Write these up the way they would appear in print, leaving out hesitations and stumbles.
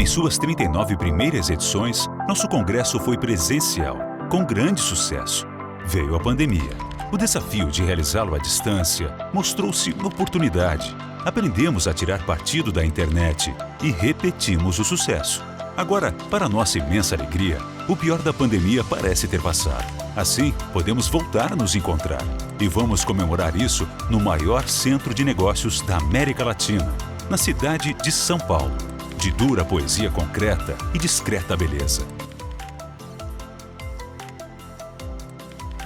Em suas 39 primeiras edições, nosso congresso foi presencial, com grande sucesso. Veio a pandemia. O desafio de realizá-lo à distância mostrou-se uma oportunidade. Aprendemos a tirar partido da internet e repetimos o sucesso. Agora, para nossa imensa alegria, o pior da pandemia parece ter passado. Assim, podemos voltar a nos encontrar. E vamos comemorar isso no maior centro de negócios da América Latina, na cidade de São Paulo. De dura poesia concreta e discreta beleza.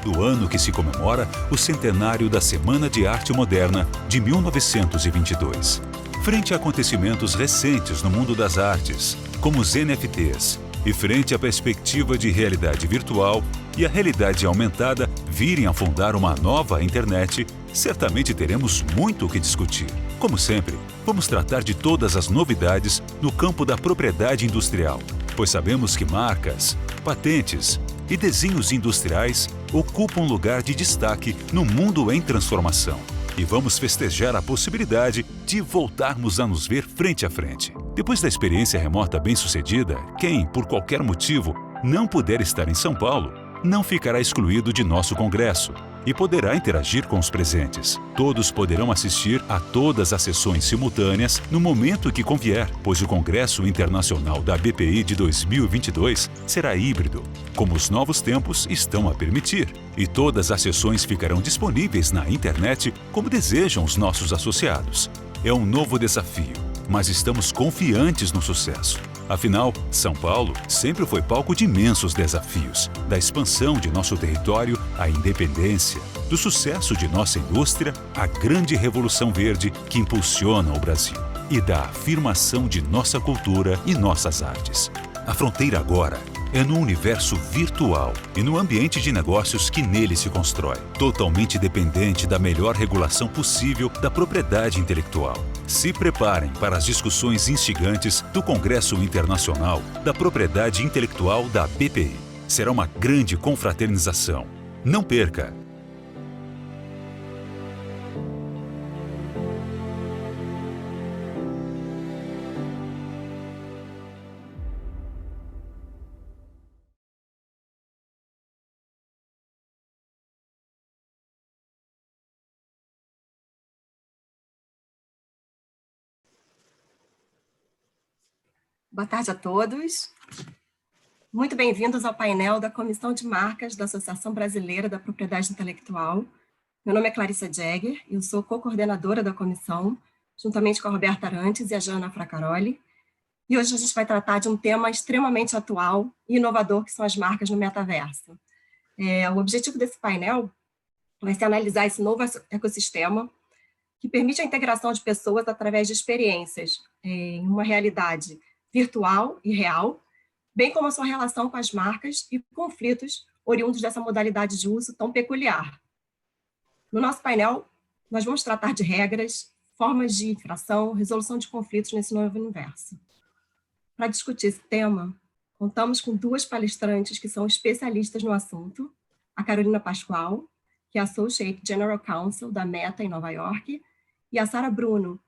Do ano que se comemora o centenário da Semana de Arte Moderna de 1922. Frente a acontecimentos recentes no mundo das artes, como os NFTs, e frente à perspectiva de realidade virtual e a realidade aumentada virem a fundar uma nova internet, certamente teremos muito o que discutir. Como sempre, vamos tratar de todas as novidades no campo da propriedade industrial, pois sabemos que marcas, patentes e desenhos industriais ocupam um lugar de destaque no mundo em transformação. E vamos festejar a possibilidade de voltarmos a nos ver frente a frente. Depois da experiência remota bem-sucedida, quem, por qualquer motivo, não puder estar em São Paulo, não ficará excluído de nosso congresso e poderá interagir com os presentes. Todos poderão assistir a todas as sessões simultâneas no momento que convier, pois o Congresso Internacional da ABPI de 2022 será híbrido, como os novos tempos estão a permitir, e todas as sessões ficarão disponíveis na internet como desejam os nossos associados. É um novo desafio, mas estamos confiantes no sucesso. Afinal, São Paulo sempre foi palco de imensos desafios, da expansão de nosso território à independência, do sucesso de nossa indústria à grande revolução verde que impulsiona o Brasil, e da afirmação de nossa cultura e nossas artes. A fronteira agora é no universo virtual e no ambiente de negócios que nele se constrói, totalmente dependente da melhor regulação possível da propriedade intelectual. Se preparem para as discussões instigantes do Congresso Internacional da Propriedade Intelectual da ABPI. Será uma grande confraternização. Não perca! Boa tarde a todos. Muito bem-vindos ao painel da Comissão de Marcas da Associação Brasileira da Propriedade Intelectual. Meu nome é Clarissa Jaegger, eu sou co-coordenadora da comissão, juntamente com a Roberta Arantes e a Jana Fraccaroli. E hoje a gente vai tratar de um tema extremamente atual e inovador, que são as marcas no metaverso. O objetivo desse painel vai ser analisar esse novo ecossistema que permite a integração de pessoas através de experiências em uma realidade virtual e real, bem como a sua relação com as marcas e conflitos oriundos dessa modalidade de uso tão peculiar. No nosso painel, nós vamos tratar de regras, formas de infração, resolução de conflitos nesse novo universo. Para discutir esse tema, contamos com duas palestrantes que são especialistas no assunto, a Carolina Paschoal, que é Associate General Counsel da Meta em Nova York, e a Sara Bruno,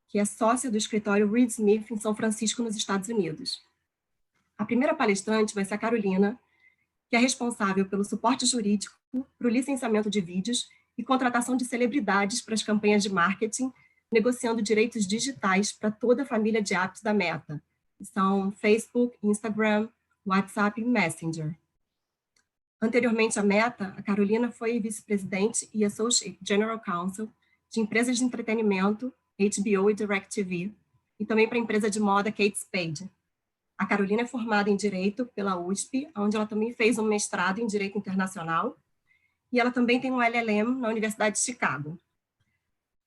que é sócia do escritório Reed Smith em São Francisco, nos Estados Unidos. A primeira palestrante vai ser a Carolina, que é responsável pelo suporte jurídico para o licenciamento de vídeos e contratação de celebridades para as campanhas de marketing, negociando direitos digitais para toda a família de apps da Meta, que são Facebook, Instagram, WhatsApp e Messenger. Anteriormente à Meta, a Carolina foi vice-presidente e Associate General Counsel de empresas de entretenimento, HBO e DirecTV, e também para a empresa de moda Kate Spade. A Carolina é formada em Direito pela USP, onde ela também fez um mestrado em Direito Internacional, e ela também tem um LLM na Universidade de Chicago.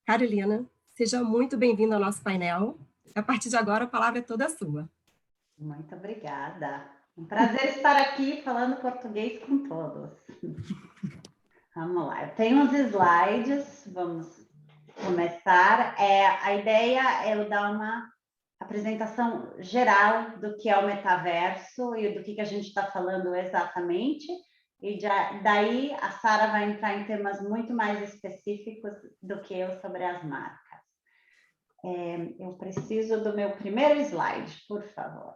Carolina, seja muito bem-vinda ao nosso painel. A partir de agora, a palavra é toda sua. Muito obrigada. Um prazer estar aqui falando português com todos. Vamos lá, eu tenho uns slides, vamos começar. A ideia é eu dar uma apresentação geral do que é o metaverso e do que a gente está falando exatamente. E daí a Sara vai entrar em temas muito mais específicos do que eu sobre as marcas. Eu preciso do meu primeiro slide, por favor.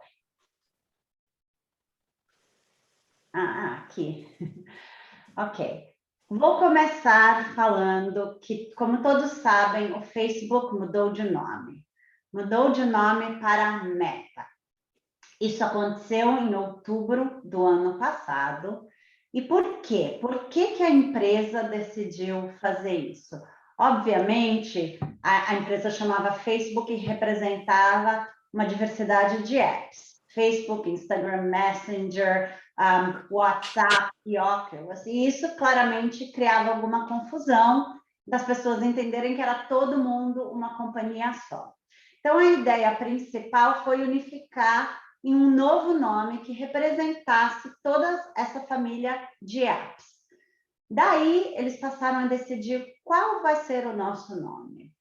Aqui. Ok. Vou começar falando que, como todos sabem, o Facebook mudou de nome. Mudou de nome para Meta. Isso aconteceu em outubro do ano passado. E por quê? Por que a empresa decidiu fazer isso? Obviamente, a empresa chamava Facebook e representava uma diversidade de apps. Facebook, Instagram, Messenger, WhatsApp e Oculus. E isso claramente criava alguma confusão das pessoas entenderem que era todo mundo uma companhia só. Então, a ideia principal foi unificar em um novo nome que representasse toda essa família de apps. Daí, eles passaram a decidir qual vai ser o nosso nome.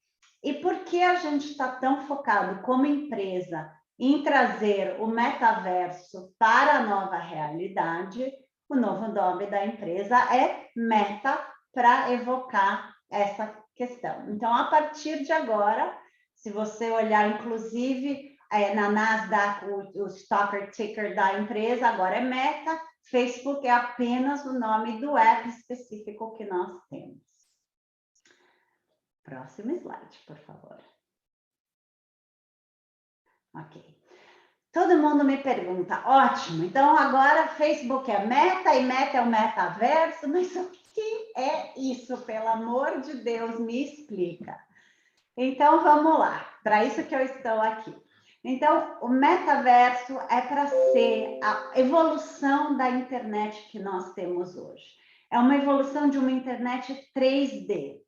E por que a gente está tão focado como empresa em trazer o metaverso para a nova realidade? O novo nome da empresa é Meta, para evocar essa questão. Então, a partir de agora, se você olhar, inclusive, na Nasdaq, o stock ticker da empresa agora é Meta. Facebook é apenas o nome do app específico que nós temos. Próximo slide, por favor. Ok. Todo mundo me pergunta, ótimo, então agora Facebook é Meta e Meta é o metaverso, mas o que é isso? Pelo amor de Deus, me explica. Então, vamos lá, para isso que eu estou aqui. Então, o metaverso é para ser a evolução da internet que nós temos hoje. É uma evolução de uma internet 3D.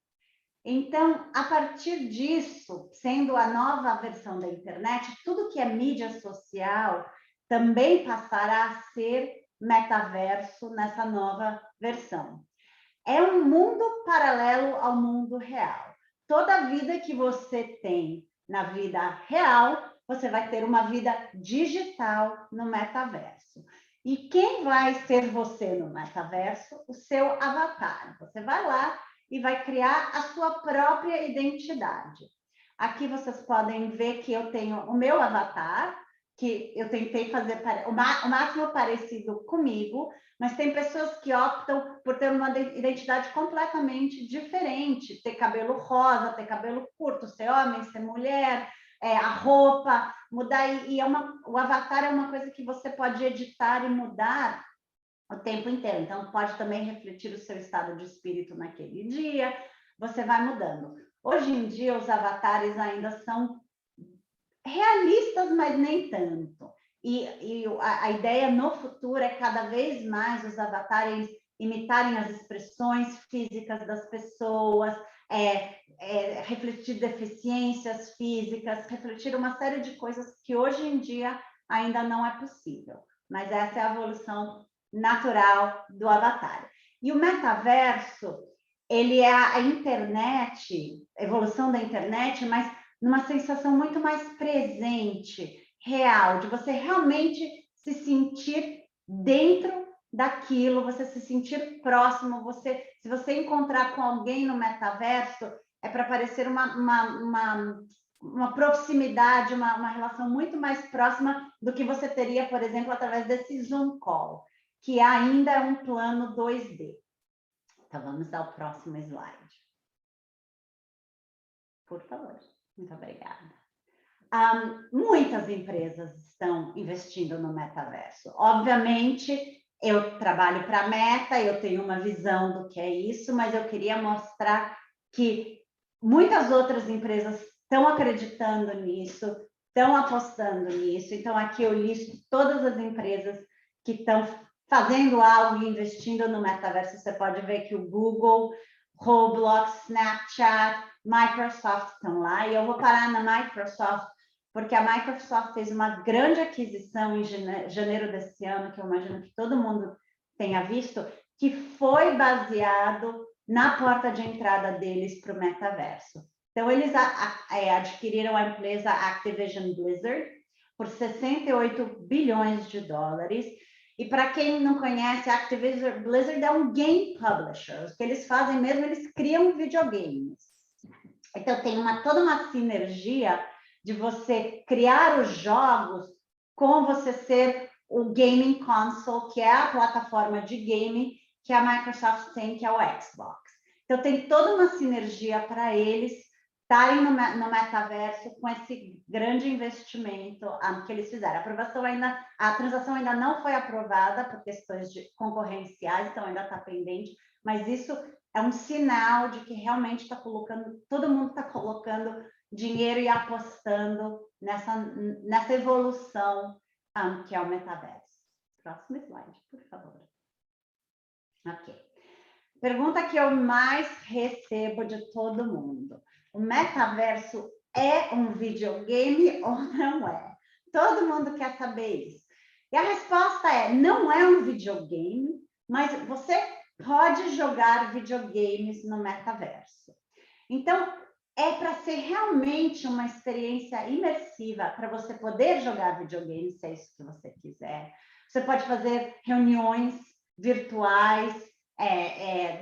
Então, a partir disso, sendo a nova versão da internet, tudo que é mídia social também passará a ser metaverso nessa nova versão. É um mundo paralelo ao mundo real. Toda a vida que você tem na vida real, você vai ter uma vida digital no metaverso. E quem vai ser você no metaverso? O seu avatar. Você vai lá e vai criar a sua própria identidade. Aqui vocês podem ver que eu tenho o meu avatar, que eu tentei fazer o máximo parecido comigo, mas tem pessoas que optam por ter uma identidade completamente diferente, ter cabelo rosa, ter cabelo curto, ser homem, ser mulher, a roupa, mudar, o avatar é uma coisa que você pode editar e mudar o tempo inteiro, então pode também refletir o seu estado de espírito naquele dia, você vai mudando. Hoje em dia os avatares ainda são realistas, mas nem tanto. E a ideia no futuro é cada vez mais os avatares imitarem as expressões físicas das pessoas, refletir deficiências físicas, refletir uma série de coisas que hoje em dia ainda não é possível. Mas essa é a evolução natural do avatar. E o metaverso, ele é a internet, a evolução da internet, mas numa sensação muito mais presente, real, de você realmente se sentir dentro daquilo, você se sentir próximo, se você encontrar com alguém no metaverso, é para parecer uma proximidade, uma relação muito mais próxima do que você teria, por exemplo, através desse Zoom Call, que ainda é um plano 2D. Então, vamos ao próximo slide. Por favor. Muito obrigada. Muitas empresas estão investindo no metaverso. Obviamente, eu trabalho para a Meta, eu tenho uma visão do que é isso, mas eu queria mostrar que muitas outras empresas estão acreditando nisso, estão apostando nisso. Então, aqui eu listo todas as empresas que estão fazendo algo e investindo no metaverso. Você pode ver que o Google, Roblox, Snapchat, Microsoft estão lá, e eu vou parar na Microsoft, porque a Microsoft fez uma grande aquisição em janeiro desse ano, que eu imagino que todo mundo tenha visto, que foi baseado na porta de entrada deles para o metaverso. Então, eles adquiriram a empresa Activision Blizzard por 68 bilhões de dólares. E para quem não conhece, a Activision Blizzard é um game publisher. O que eles fazem mesmo, eles criam videogames. Então, tem toda uma sinergia de você criar os jogos com você ser o gaming console, que é a plataforma de gaming que a Microsoft tem, que é o Xbox. Então, tem toda uma sinergia para eles estarem no metaverso com esse grande investimento que eles fizeram. A transação ainda não foi aprovada por questões concorrenciais, então ainda está pendente, mas isso é um sinal de que realmente todo mundo está colocando dinheiro e apostando nessa evolução que é o metaverso. Próximo slide, por favor. Ok. Pergunta que eu mais recebo de todo mundo. O metaverso é um videogame ou não é? Todo mundo quer saber isso. E a resposta é, não é um videogame, mas você pode jogar videogames no metaverso. Então, é para ser realmente uma experiência imersiva, para você poder jogar videogame, se é isso que você quiser. Você pode fazer reuniões virtuais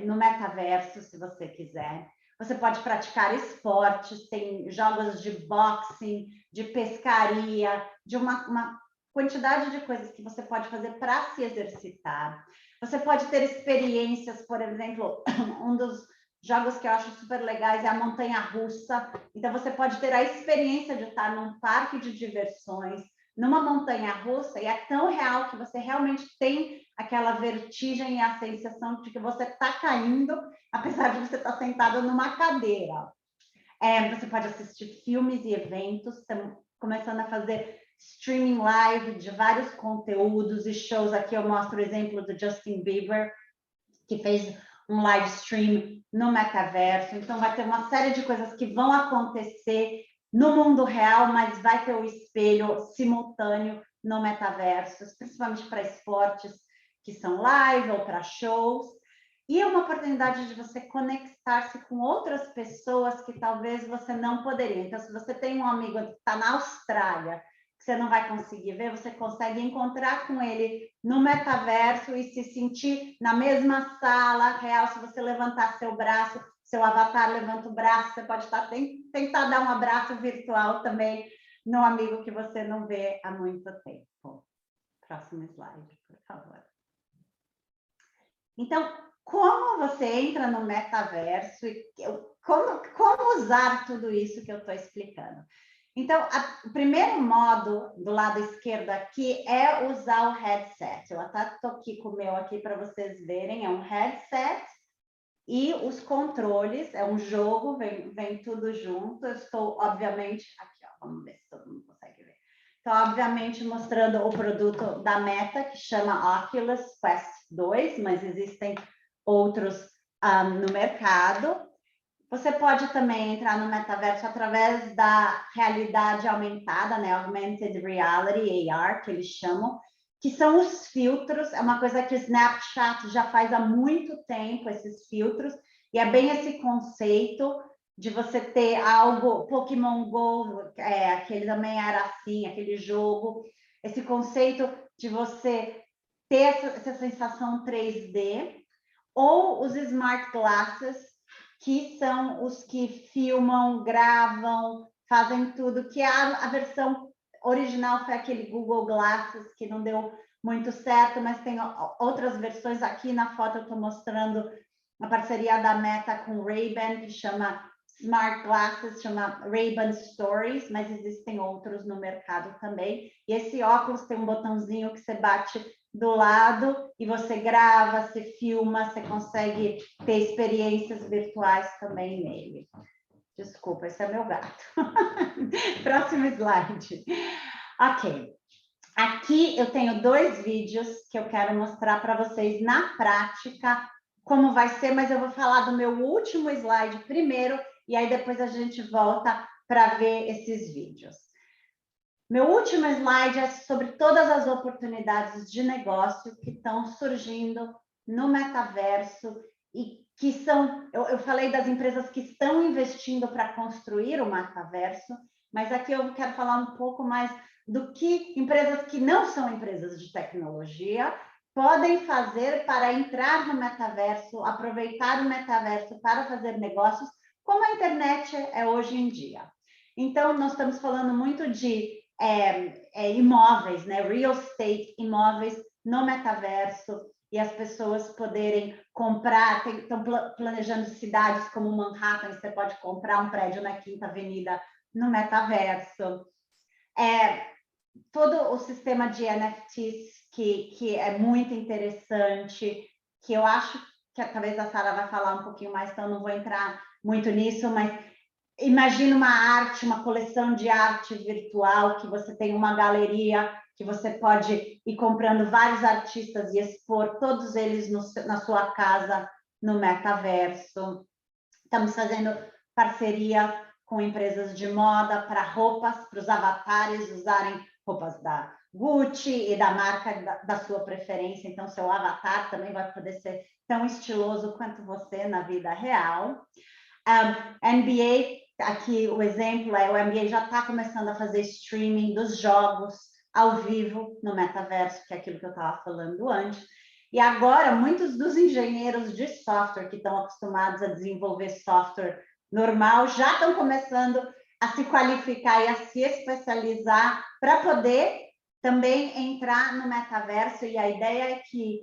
no metaverso, se você quiser. Você pode praticar esportes, tem jogos de boxing, de pescaria, de uma quantidade de coisas que você pode fazer para se exercitar. Você pode ter experiências, por exemplo, um dos jogos que eu acho super legais é a montanha-russa. Então, você pode ter a experiência de estar num parque de diversões, numa montanha-russa, e é tão real que você realmente tem aquela vertigem e a sensação de que você está caindo, apesar de você estar sentado numa cadeira. Você pode assistir filmes e eventos, estamos começando a fazer streaming live de vários conteúdos e shows. Aqui eu mostro o exemplo do Justin Bieber, que fez um live stream no metaverso. Então, vai ter uma série de coisas que vão acontecer no mundo real, mas vai ter o espelho simultâneo no metaverso, principalmente para esportes que são live ou para shows. E é uma oportunidade de você conectar-se com outras pessoas que talvez você não poderia. Então, se você tem um amigo que está na Austrália, que você não vai conseguir ver, você consegue encontrar com ele no metaverso e se sentir na mesma sala real. Se você levantar seu braço, seu avatar levanta o braço, você pode tentar dar um abraço virtual também no amigo que você não vê há muito tempo. Próximo slide, por favor. Então, como você entra no metaverso e como usar tudo isso que eu estou explicando? Então, o primeiro modo do lado esquerdo aqui é usar o headset. Eu até estou aqui com o meu aqui para vocês verem. É um headset e os controles. É um jogo, vem tudo junto. Eu estou, obviamente, aqui, ó, vamos ver se todo mundo consegue ver. Estou, obviamente, mostrando o produto da Meta, que chama Oculus Quest 2, mas existem outros no mercado. Você pode também entrar no metaverso através da realidade aumentada, né? Augmented Reality, AR, que eles chamam, que são os filtros. É uma coisa que o Snapchat já faz há muito tempo, esses filtros, e é bem esse conceito de você ter algo, Pokémon Go, aquele também era assim, aquele jogo, esse conceito de você ter essa sensação 3D, ou os Smart Glasses, que são os que filmam, gravam, fazem tudo, que a versão original foi aquele Google Glasses, que não deu muito certo, mas tem outras versões. Aqui na foto eu estou mostrando a parceria da Meta com Ray-Ban, que chama Smart Glasses, chama Ray-Ban Stories, mas existem outros no mercado também. E esse óculos tem um botãozinho que você bate do lado e você grava, você filma, você consegue ter experiências virtuais também nele. Desculpa, esse é meu gato. Próximo slide. Ok. Aqui eu tenho 2 vídeos que eu quero mostrar para vocês na prática como vai ser, mas eu vou falar do meu último slide primeiro e aí depois a gente volta para ver esses vídeos. Meu último slide é sobre todas as oportunidades de negócio que estão surgindo no metaverso e que são, eu falei das empresas que estão investindo para construir o metaverso, mas aqui eu quero falar um pouco mais do que empresas que não são empresas de tecnologia podem fazer para entrar no metaverso, aproveitar o metaverso para fazer negócios como a internet é hoje em dia. Então, nós estamos falando muito de imóveis, né? Real estate, imóveis no metaverso, e as pessoas poderem comprar, estão planejando cidades como Manhattan, você pode comprar um prédio na Quinta Avenida no metaverso. Todo o sistema de NFTs, que é muito interessante, que eu acho que talvez a Sara vai falar um pouquinho mais, então não vou entrar muito nisso, mas imagina uma arte, uma coleção de arte virtual, que você tem uma galeria, que você pode ir comprando vários artistas e expor todos eles na sua casa, no metaverso. Estamos fazendo parceria com empresas de moda para roupas, para os avatares usarem roupas da Gucci e da marca da sua preferência. Então, seu avatar também vai poder ser tão estiloso quanto você na vida real. NBA, aqui o exemplo é o NBA já está começando a fazer streaming dos jogos ao vivo no metaverso, que é aquilo que eu estava falando antes. E agora, muitos dos engenheiros de software que estão acostumados a desenvolver software normal já estão começando a se qualificar e a se especializar para poder também entrar no metaverso. E a ideia é que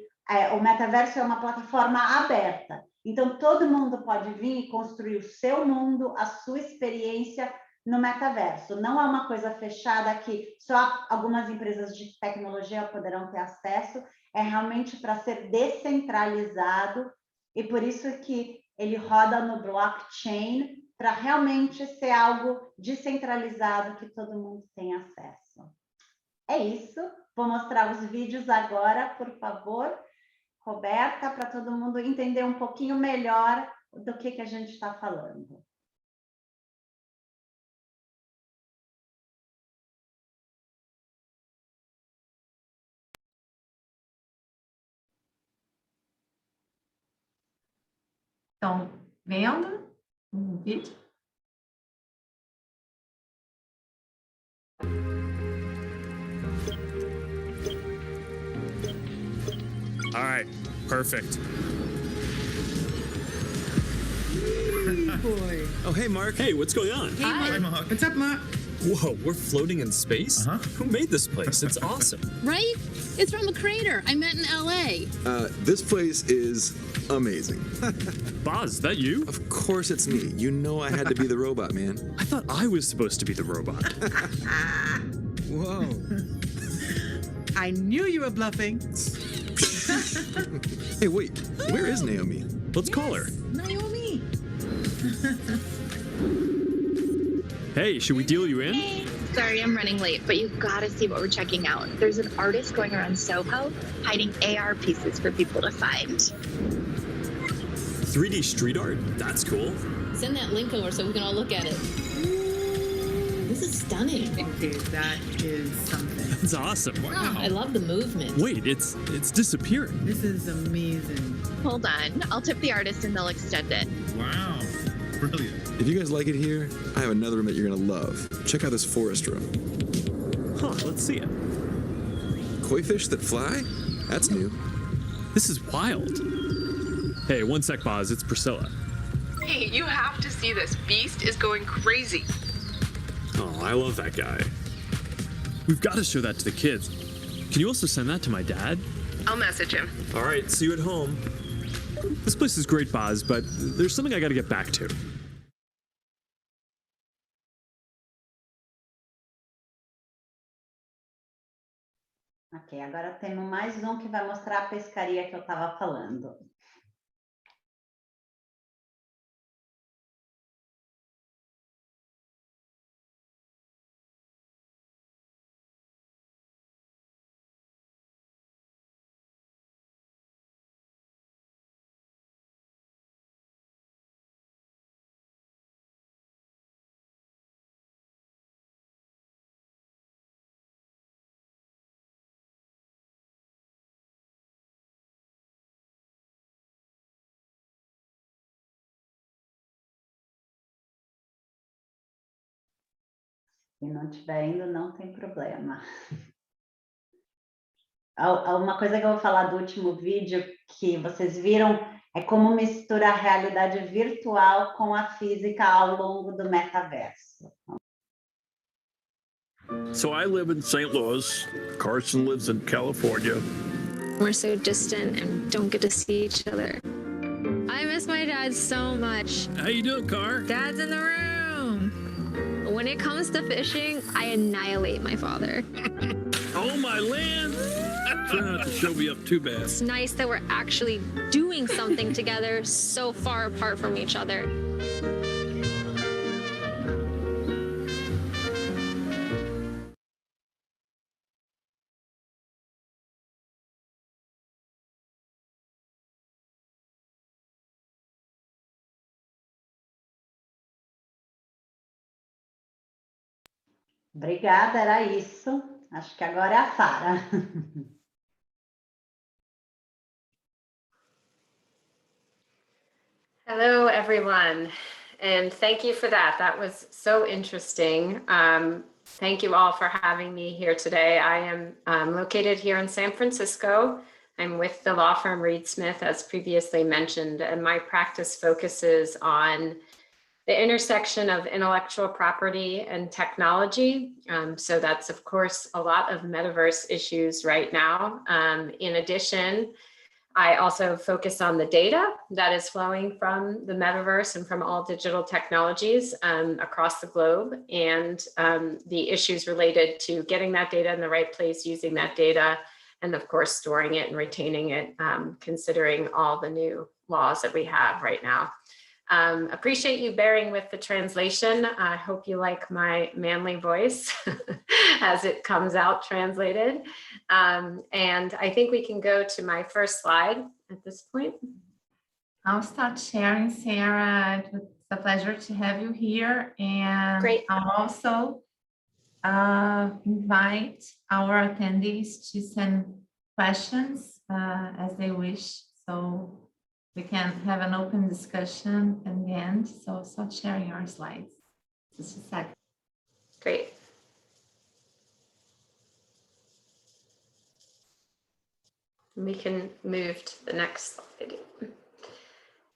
o metaverso é uma plataforma aberta. Então, todo mundo pode vir e construir o seu mundo, a sua experiência no metaverso. Não é uma coisa fechada que só algumas empresas de tecnologia poderão ter acesso, é realmente para ser descentralizado, e por isso que ele roda no blockchain, para realmente ser algo descentralizado que todo mundo tem acesso. É isso. Vou mostrar os vídeos agora, por favor, Roberta, para todo mundo entender um pouquinho melhor do que a gente está falando. Estão vendo o vídeo? All right, perfect. Boy. Oh, hey, Mark. Hey, what's going on? Hey, Mark. Hi, Mark. What's up, Mark? Whoa, we're floating in space? Who made this place? It's awesome. Right? It's from a crater I met in LA. This place is amazing. Boz, is that you? Of course it's me. You know I had to be the robot, man. I thought I was supposed to be the robot. Whoa. I knew you were bluffing. Hey, wait. Where is Naomi? Let's call her. Naomi. Hey, should we deal you in? Sorry, I'm running late, but you've got to see what we're checking out. There's an artist going around Soho hiding AR pieces for people to find. 3D street art? That's cool. Send that link over so we can all look at it. This is stunning. Okay, that is something. That's awesome. Oh, I love the movement. Wait, it's disappearing. This is amazing. Hold on. I'll tip the artist and they'll extend it. Wow. Brilliant. If you guys like it here, I have another room that you're going to love. Check out this forest room. Huh, let's see it. Koi fish that fly? That's new. This is wild. Hey, one sec, Boz. It's Priscilla. Hey, you have to see this. Beast is going crazy. Oh, I love that guy. We've got to show that to the kids. Can you also send that to my dad? I'll message him. All right, see you at home. This place is great, Boz, but there's something I got to get back to. Ok, agora temos mais um que vai mostrar a pescaria que eu estava falando. Se não estiver indo, não tem problema. Uma coisa que eu vou falar do último vídeo, que vocês viram É como misturar a realidade virtual com a física ao longo do metaverso. So I live in St. Louis. Carson lives in California. We're so distant and don't get to see each other. I miss my dad so much. How you doing, Car? Dad's in the room. When it comes to fishing, I annihilate my father. Oh, my land! Try not to show me up too bad. It's nice that we're actually doing something together so far apart from each other. Obrigada, era isso. Acho que agora é a Sara. Hello, everyone, and thank you for that. That was so interesting. Thank you all for having me here today. I am located here in San Francisco. I'm with the law firm Reed Smith, as previously mentioned, and my practice focuses on the intersection of intellectual property and technology. So that's, of course, a lot of metaverse issues right now. In addition, I also focus on the data that is flowing from the metaverse and from all digital technologies across the globe, and the issues related to getting that data in the right place, using that data, and of course, storing it and retaining it, considering all the new laws that we have right now. Appreciate you bearing with the translation. I hope you like my manly voice as it comes out translated. And I think we can go to my first slide at this point. I'll start sharing, Sarah. It's a pleasure to have you here. And Great. I'll also invite our attendees to send questions as they wish. So we can have an open discussion in the end. So start sharing your slides. Just a second. Great. We can move to the next slide.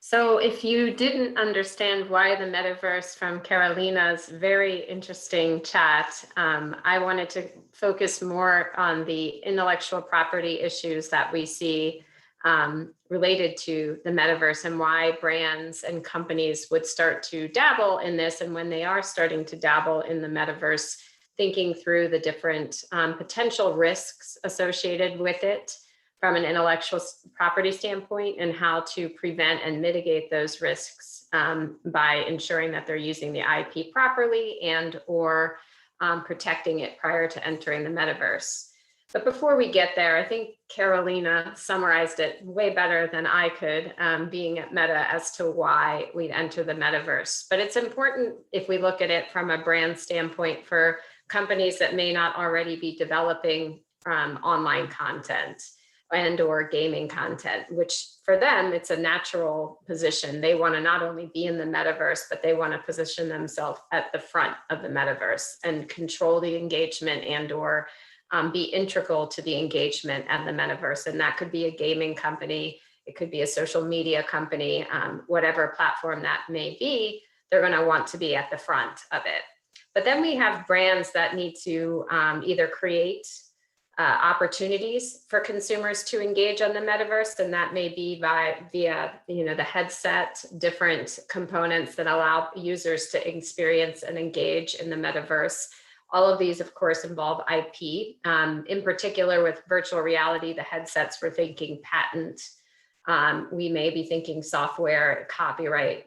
So if you didn't understand why the metaverse from Carolina's very interesting chat, I wanted to focus more on the intellectual property issues that we see related to the metaverse and why brands and companies would start to dabble in this. And when they are starting to dabble in the metaverse, thinking through the different potential risks associated with it from an intellectual property standpoint, and how to prevent and mitigate those risks by ensuring that they're using the IP properly and or protecting it prior to entering the metaverse. But before we get there, I think Carolina summarized it way better than I could, being at Meta, as to why we'd enter the metaverse. But it's important, if we look at it from a brand standpoint, for companies that may not already be developing online content and or gaming content, which for them, it's a natural position. They want to not only be in the metaverse, but they want to position themselves at the front of the metaverse and control the engagement and or be integral to the engagement and the metaverse. And that could be a gaming company, it could be a social media company, whatever platform that may be, they're going to want to be at the front of it. But then we have brands that need to either create opportunities for consumers to engage on the metaverse, and that may be via the headset, different components that allow users to experience and engage in the metaverse. All of these, of course, involve IP. In particular, with virtual reality, the headsets, we're thinking patent. We may be thinking software, copyright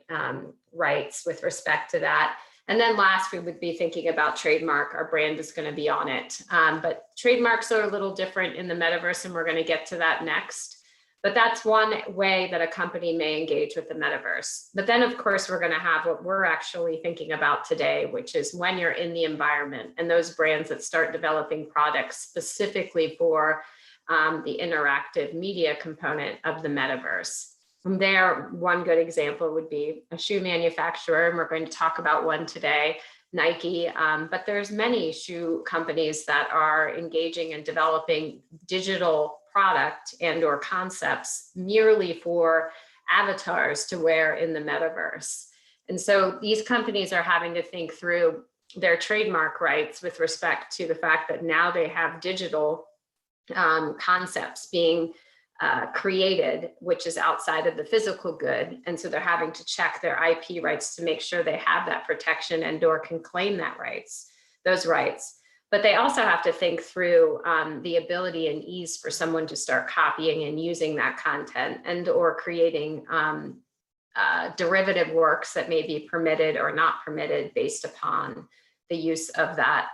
rights with respect to that. And then last, we would be thinking about trademark. Our brand is going to be on it. But trademarks are a little different in the metaverse, and we're going to get to that next. But that's one way that a company may engage with the metaverse. But then, of course, we're going to have what we're actually thinking about today, which is when you're in the environment and those brands that start developing products specifically for the interactive media component of the metaverse. From there, one good example would be a shoe manufacturer, and we're going to talk about one today, Nike, but there's many shoe companies that are engaging and developing digital product and or concepts merely for avatars to wear in the metaverse. And so these companies are having to think through their trademark rights with respect to the fact that now they have digital concepts being created, which is outside of the physical good. And so they're having to check their IP rights to make sure they have that protection and or can claim those rights. But they also have to think through the ability and ease for someone to start copying and using that content and or creating derivative works that may be permitted or not permitted based upon the use of that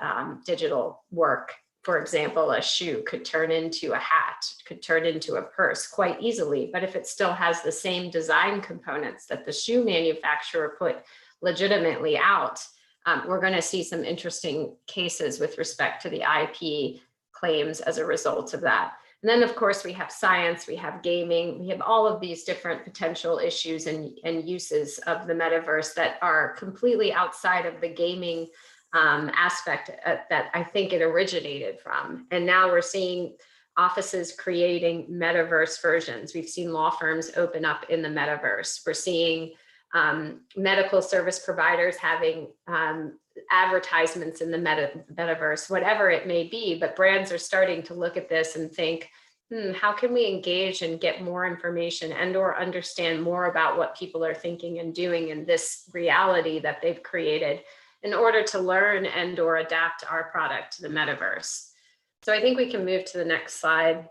digital work. For example, a shoe could turn into a hat, could turn into a purse quite easily, but if it still has the same design components that the shoe manufacturer put legitimately out, we're going to see some interesting cases with respect to the IP claims as a result of that. And then, of course, we have science, we have gaming, we have all of these different potential issues and uses of the metaverse that are completely outside of the gaming aspect that I think it originated from. And now we're seeing offices creating metaverse versions. We've seen law firms open up in the metaverse. We're seeing medical service providers having advertisements in the metaverse, whatever it may be, but brands are starting to look at this and think, how can we engage and get more information and or understand more about what people are thinking and doing in this reality that they've created in order to learn and or adapt our product to the metaverse. So I think we can move to the next slide.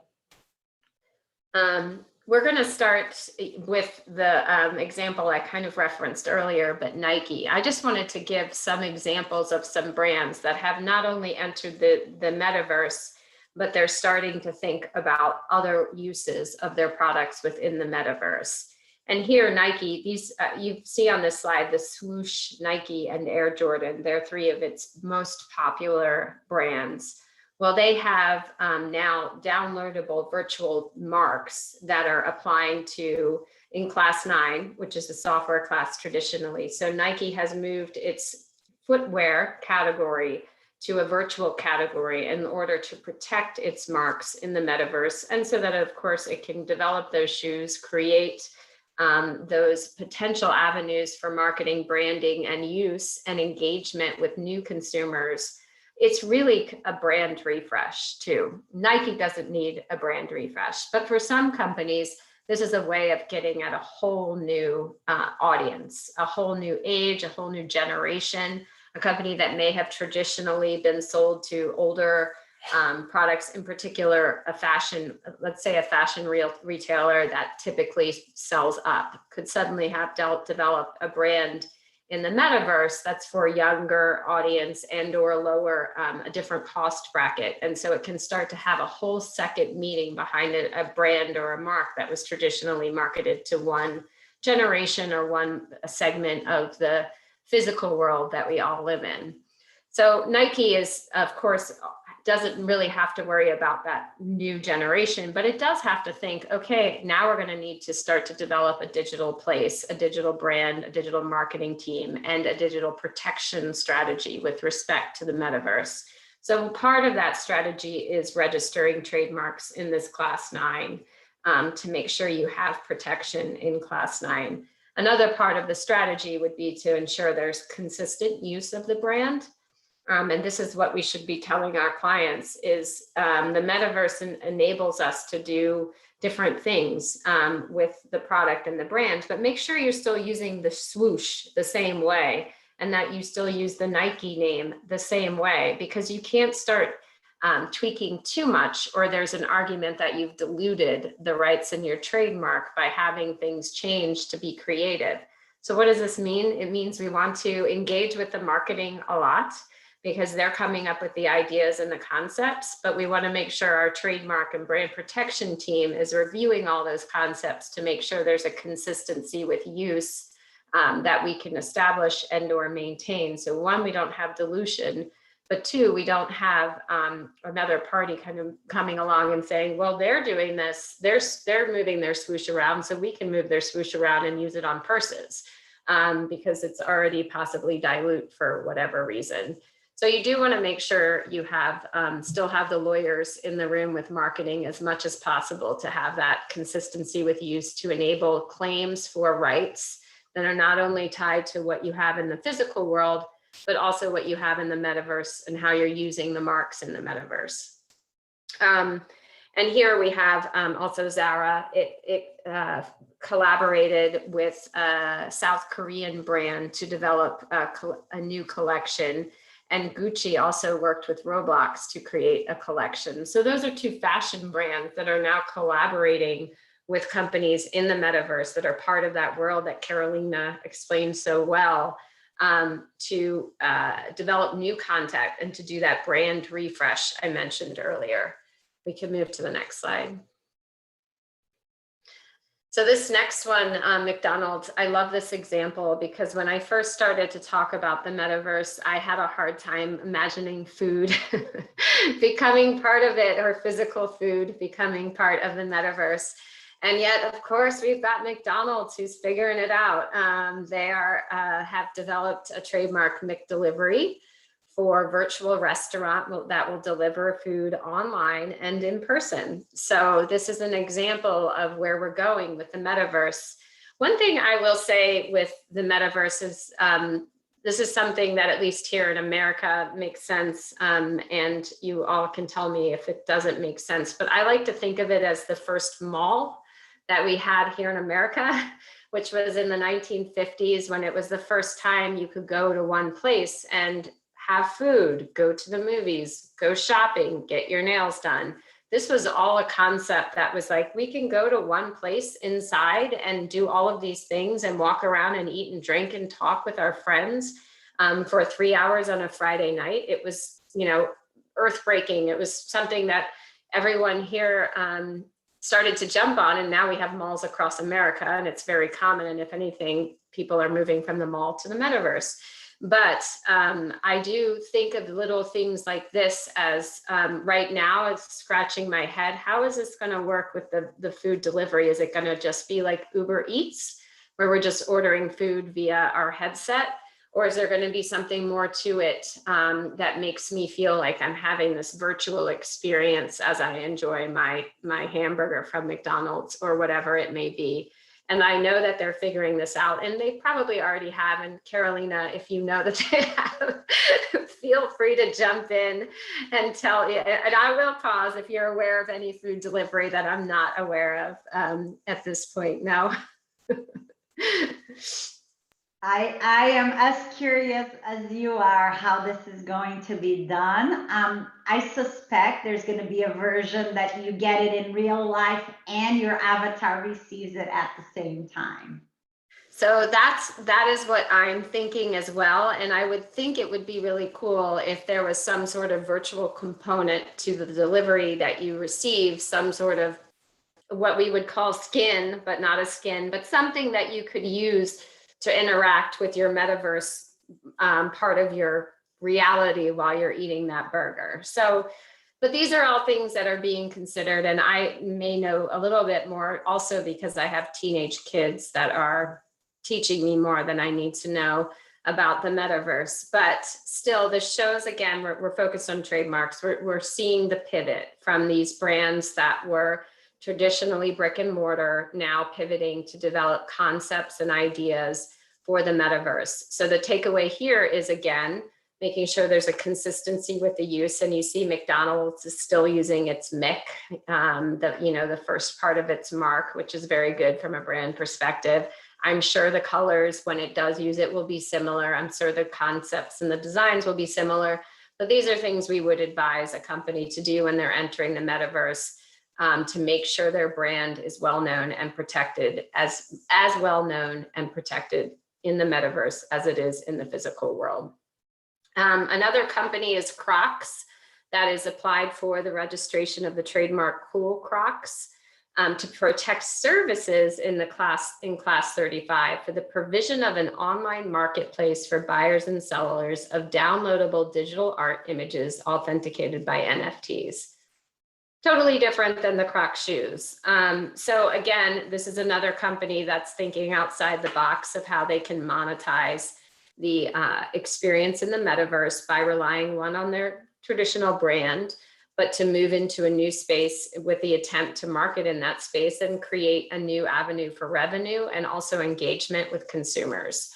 We're going to start with the example I kind of referenced earlier, but Nike. I just wanted to give some examples of some brands that have not only entered the metaverse, but they're starting to think about other uses of their products within the metaverse. And here, Nike, these you see on this slide, the swoosh, Nike, and Air Jordan. They're three of its most popular brands. Well, they have now downloadable virtual marks that are applying to in class 9, which is the software class traditionally. So Nike has moved its footwear category to a virtual category in order to protect its marks in the metaverse. And so that, of course, it can develop those shoes, create those potential avenues for marketing, branding, and use and engagement with new consumers. It's really a brand refresh too. Nike doesn't need a brand refresh, but for some companies, this is a way of getting at a whole new audience, a whole new age, a whole new generation, a company that may have traditionally been sold to older products, in particular, a fashion, let's say a fashion retailer that typically sells up, could suddenly have developed a brand in the metaverse that's for a younger audience and or lower, a different cost bracket. And so it can start to have a whole second meaning behind it, a brand or a mark that was traditionally marketed to one generation or a segment of the physical world that we all live in. So Nike is, of course, doesn't really have to worry about that new generation, but it does have to think, okay, now we're going to need to start to develop a digital place, a digital brand, a digital marketing team, and a digital protection strategy with respect to the metaverse. So part of that strategy is registering trademarks in this class 9 to make sure you have protection in class 9. Another part of the strategy would be to ensure there's consistent use of the brand. And this is what we should be telling our clients is the metaverse enables us to do different things with the product and the brand, but make sure you're still using the swoosh the same way and that you still use the Nike name the same way, because you can't start tweaking too much, or there's an argument that you've diluted the rights in your trademark by having things change to be creative. So what does this mean? It means we want to engage with the marketing a lot, because they're coming up with the ideas and the concepts, but we want to make sure our trademark and brand protection team is reviewing all those concepts to make sure there's a consistency with use that we can establish and or maintain. So one, we don't have dilution, but two, we don't have another party kind of coming along and saying, well, they're doing this, they're moving their swoosh around, so we can move their swoosh around and use it on purses because it's already possibly dilute for whatever reason. So you do want to make sure you have still have the lawyers in the room with marketing as much as possible to have that consistency with use to enable claims for rights that are not only tied to what you have in the physical world, but also what you have in the metaverse and how you're using the marks in the metaverse. And here we have also Zara. It collaborated with a South Korean brand to develop a new collection. And Gucci also worked with Roblox to create a collection. So those are two fashion brands that are now collaborating with companies in the metaverse that are part of that world that Carolina explained so well, to develop new content and to do that brand refresh I mentioned earlier. We can move to the next slide. So this next one, McDonald's, I love this example because when I first started to talk about the metaverse, I had a hard time imagining food becoming part of it, or physical food becoming part of the metaverse. And yet, of course, we've got McDonald's who's figuring it out. They have developed a trademark McDelivery for virtual restaurant that will deliver food online and in person. So this is an example of where we're going with the metaverse. One thing I will say with the metaverse is this is something that at least here in America makes sense, and you all can tell me if it doesn't make sense, but I like to think of it as the first mall that we had here in America, which was in the 1950s when it was the first time you could go to one place and have food, go to the movies, go shopping, get your nails done. This was all a concept that was like, we can go to one place inside and do all of these things and walk around and eat and drink and talk with our friends for 3 hours on a Friday night. It was, you know, earth-breaking. It was something that everyone here started to jump on, and now we have malls across America, and it's very common. And if anything, people are moving from the mall to the metaverse. But I do think of little things like this as right now it's scratching my head. How is this going to work with the food delivery? Is it going to just be like Uber Eats, where we're just ordering food via our headset? Or is there going to be something more to it that makes me feel like I'm having this virtual experience as I enjoy my hamburger from McDonald's or whatever it may be? And I know that they're figuring this out, and they probably already have. And Carolina, if you know that they have, feel free to jump in and tell you. And I will pause if you're aware of any food delivery that I'm not aware of at this point. No. I am as curious as you are how this is going to be done. I suspect there's going to be a version that you get it in real life and your avatar receives it at the same time. So that is what I'm thinking as well. And I would think it would be really cool if there was some sort of virtual component to the delivery that you receive, some sort of what we would call skin, but not a skin, but something that you could use to interact with your metaverse part of your reality while you're eating that burger. So, but these are all things that are being considered, and I may know a little bit more also because I have teenage kids that are teaching me more than I need to know about the metaverse. But still, this shows, again, we're focused on trademarks. We're seeing the pivot from these brands that were traditionally brick and mortar, now pivoting to develop concepts and ideas for the metaverse. So the takeaway here is, again, making sure there's a consistency with the use. And you see McDonald's is still using its MIC, the first part of its mark, which is very good from a brand perspective. I'm sure the colors, when it does use it, will be similar. I'm sure the concepts and the designs will be similar. But these are things we would advise a company to do when they're entering the metaverse, to make sure their brand is well known and protected, as well known and protected in the metaverse as it is in the physical world. Another company is Crocs, that is applied for the registration of the trademark Cool Crocs to protect services in class 35 for the provision of an online marketplace for buyers and sellers of downloadable digital art images authenticated by NFTs. Totally different than the Croc shoes. So again, this is another company that's thinking outside the box of how they can monetize the experience in the metaverse by relying on their traditional brand, but to move into a new space with the attempt to market in that space and create a new avenue for revenue and also engagement with consumers.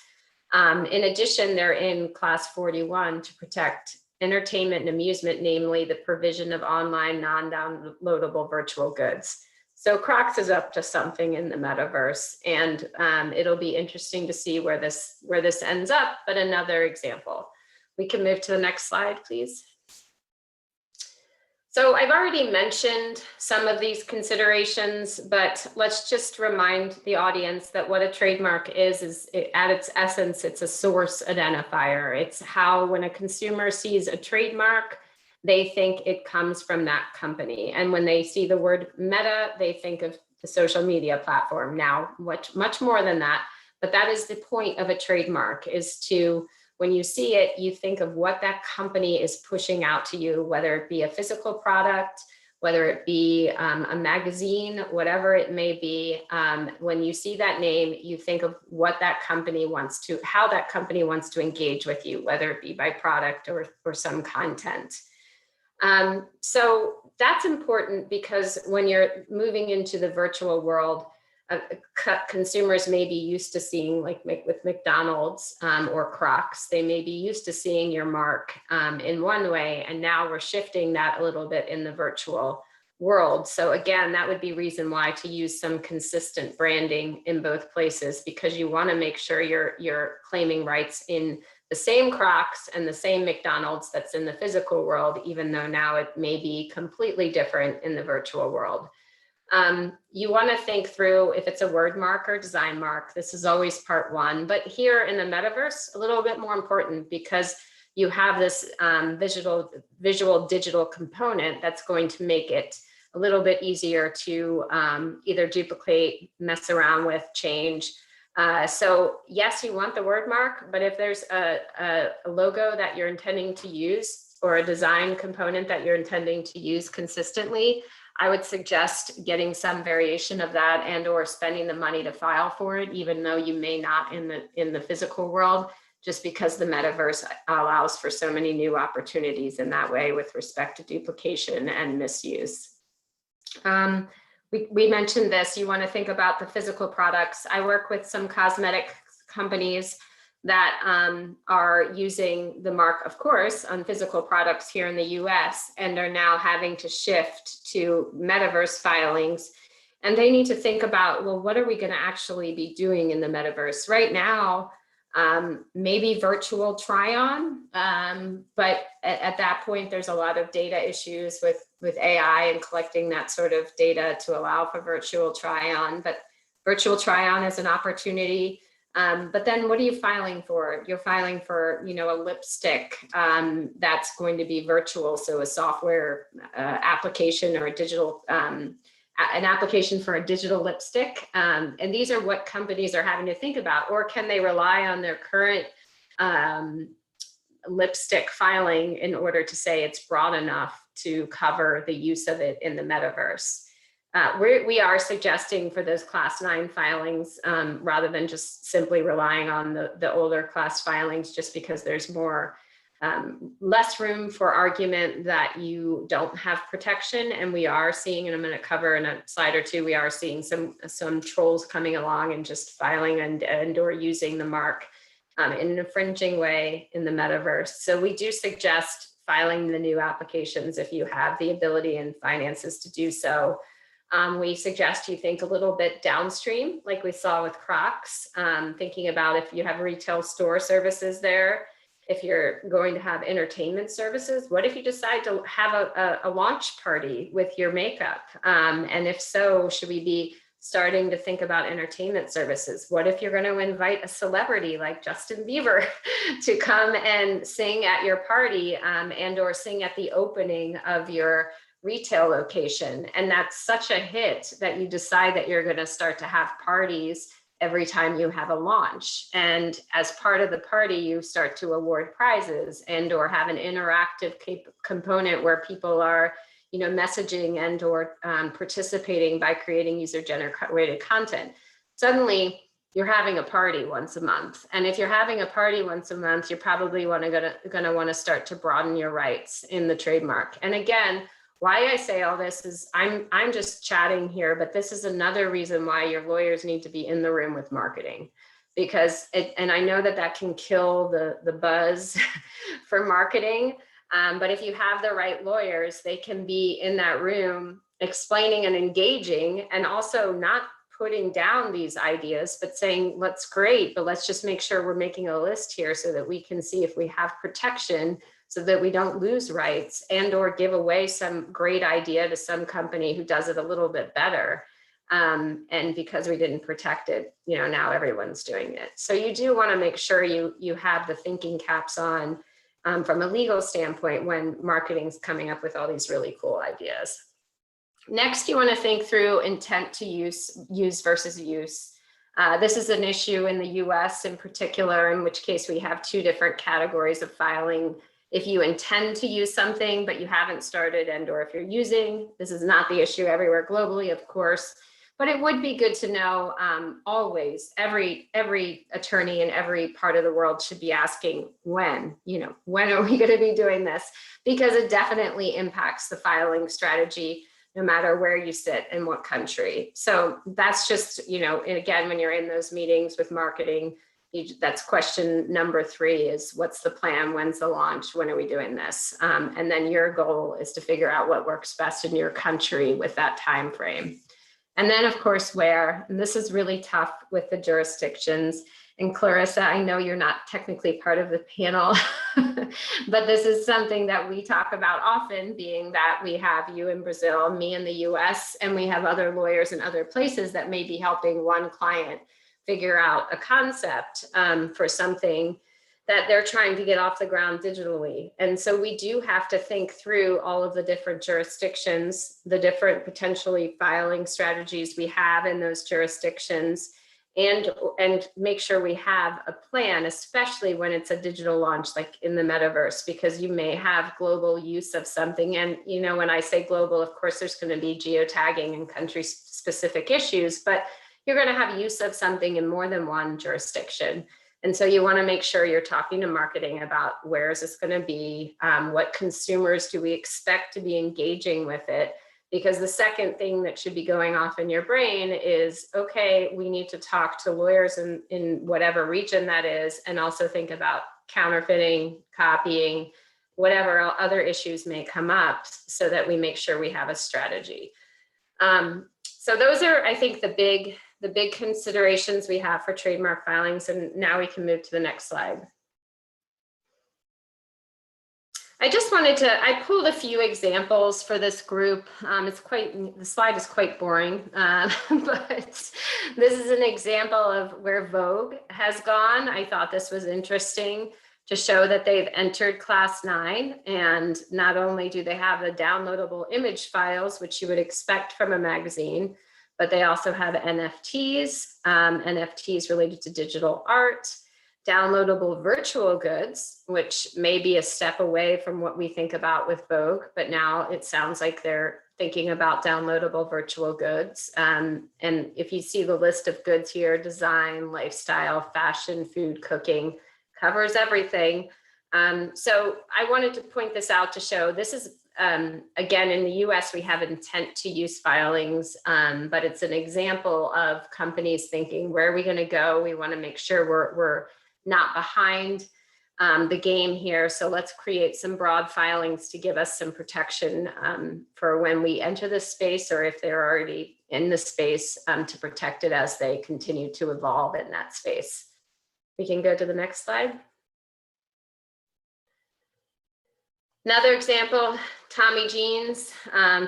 In addition, they're in class 41 to protect entertainment and amusement, namely the provision of online non-downloadable virtual goods. So Crocs is up to something in the metaverse, and it'll be interesting to see where this ends up, but another example. We can move to the next slide, please. So I've already mentioned some of these considerations, but let's just remind the audience that what a trademark is at its essence, it's a source identifier. It's how when a consumer sees a trademark, they think it comes from that company. And when they see the word Meta, they think of the social media platform. Now, much more than that, but that is the point of a trademark, is to, when you see it, you think of what that company is pushing out to you, whether it be a physical product, whether it be a magazine, whatever it may be. When you see that name, you think of what that company wants to, how that company wants to engage with you, whether it be by product or some content. So that's important because when you're moving into the virtual world, consumers may be used to seeing, like with McDonald's or Crocs, they may be used to seeing your mark in one way, and now we're shifting that a little bit in the virtual world. So again, that would be reason why to use some consistent branding in both places, because you want to make sure you're claiming rights in the same Crocs and the same McDonald's that's in the physical world, even though now it may be completely different in the virtual world. You want to think through if it's a word mark or design mark. This is always part one, but here in the metaverse, a little bit more important because you have this visual digital component that's going to make it a little bit easier to either duplicate, mess around with, change. So yes, you want the word mark, but if there's a logo that you're intending to use or a design component that you're intending to use consistently, I would suggest getting some variation of that and or spending the money to file for it, even though you may not in the physical world, just because the metaverse allows for so many new opportunities in that way with respect to duplication and misuse. We mentioned this, you want to think about the physical products. I work with some cosmetic companies that are using the mark, of course, on physical products here in the US and are now having to shift to metaverse filings. And they need to think about, well, what are we going to actually be doing in the metaverse? Right now, maybe virtual try-on, but at that point, there's a lot of data issues with AI and collecting that sort of data to allow for virtual try-on. But virtual try-on is an opportunity. But then what are you filing for? You're filing for, a lipstick that's going to be virtual. So a software application or a digital, an application for a digital lipstick. And these are what companies are having to think about, or can they rely on their current lipstick filing in order to say it's broad enough to cover the use of it in the metaverse? We are suggesting for those class 9 filings, rather than just simply relying on the older class filings, just because there's less room for argument that you don't have protection. And we are seeing, and I'm going to cover in a slide or two, we are seeing some trolls coming along and just filing and or using the mark in an infringing way in the metaverse. So we do suggest filing the new applications if you have the ability and finances to do so. We suggest you think a little bit downstream, like we saw with Crocs, thinking about if you have retail store services there, if you're going to have entertainment services, what if you decide to have a launch party with your makeup? And if so, should we be starting to think about entertainment services? What if you're going to invite a celebrity like Justin Bieber to come and sing at your party and or sing at the opening of your retail location? And that's such a hit that you decide that you're going to start to have parties every time you have a launch. And as part of the party, you start to award prizes and or have an interactive component where people are, messaging and or participating by creating user-generated content. Suddenly, you're having a party once a month. And if you're having a party once a month, you're probably gonna want to start to broaden your rights in the trademark. And again, why I say all this is I'm just chatting here, but this is another reason why your lawyers need to be in the room with marketing, because and I know that can kill the buzz for marketing. But if you have the right lawyers, they can be in that room explaining and engaging, and also not putting down these ideas, but saying, that's great, but let's just make sure we're making a list here so that we can see if we have protection so that we don't lose rights and or give away some great idea to some company who does it a little bit better. And because we didn't protect it, now everyone's doing it. So you do want to make sure you have the thinking caps on from a legal standpoint when marketing's coming up with all these really cool ideas. Next, you want to think through intent to use versus use. This is an issue in the US in particular, in which case we have two different categories of filing. If you intend to use something, but you haven't started, and or if you're using, this is not the issue everywhere globally, of course, but it would be good to know always, every attorney in every part of the world should be asking when are we going to be doing this? Because it definitely impacts the filing strategy, no matter where you sit and what country. So that's just, and again, when you're in those meetings with marketing, that's question number 3 is what's the plan? When's the launch? When are we doing this? And then your goal is to figure out what works best in your country with that time frame. And then of course, where, and this is really tough with the jurisdictions. And Clarissa, I know you're not technically part of the panel, but this is something that we talk about often, being that we have you in Brazil, me in the US, and we have other lawyers in other places that may be helping one client figure out a concept for something that they're trying to get off the ground digitally. And so we do have to think through all of the different jurisdictions, the different potentially filing strategies we have in those jurisdictions, and make sure we have a plan, especially when it's a digital launch, like in the metaverse, because you may have global use of something. And when I say global, of course, there's going to be geotagging and country-specific issues, but you're going to have use of something in more than one jurisdiction. And so you want to make sure you're talking to marketing about where is this going to be, what consumers do we expect to be engaging with it? Because the second thing that should be going off in your brain is, okay, we need to talk to lawyers in whatever region that is, and also think about counterfeiting, copying, whatever other issues may come up, so that we make sure we have a strategy. So those are, I think, the big considerations we have for trademark filings. And now we can move to the next slide. I just wanted I pulled a few examples for this group. The slide is quite boring, but this is an example of where Vogue has gone. I thought this was interesting to show that they've entered class 9, and not only do they have the downloadable image files, which you would expect from a magazine, but they also have NFTs, NFTs related to digital art, downloadable virtual goods, which may be a step away from what we think about with Vogue, but now it sounds like they're thinking about downloadable virtual goods. And if you see the list of goods here, design, lifestyle, fashion, food, cooking, covers everything. So I wanted to point this out to show this is, again, in the US, we have intent to use filings, but it's an example of companies thinking, where are we going to go? We want to make sure we're not behind the game here. So let's create some broad filings to give us some protection for when we enter this space, or if they're already in the space, to protect it as they continue to evolve in that space. We can go to the next slide. Another example, Tommy Jeans,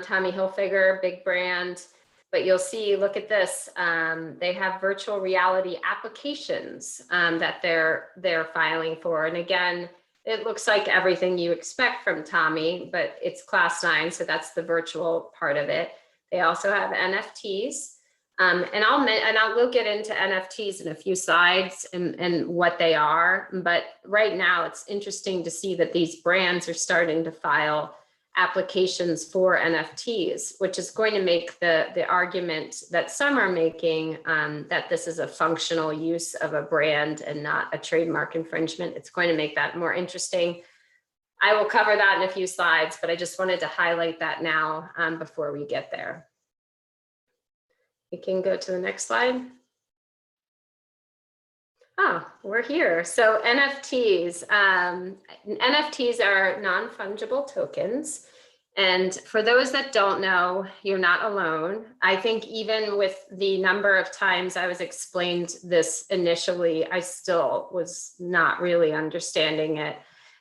Tommy Hilfiger, big brand, but you'll see, look at this, they have virtual reality applications that they're filing for. And again, it looks like everything you expect from Tommy, but it's class 9, so that's the virtual part of it. They also have NFTs. We'll get into NFTs in a few slides and what they are. But right now it's interesting to see that these brands are starting to file applications for NFTs, which is going to make the argument that some are making that this is a functional use of a brand and not a trademark infringement. It's going to make that more interesting. I will cover that in a few slides, but I just wanted to highlight that now before we get there. We can go to the next slide. Ah, we're here. So NFTs. NFTs are non-fungible tokens. And for those that don't know, you're not alone. I think even with the number of times I was explained this initially, I still was not really understanding it.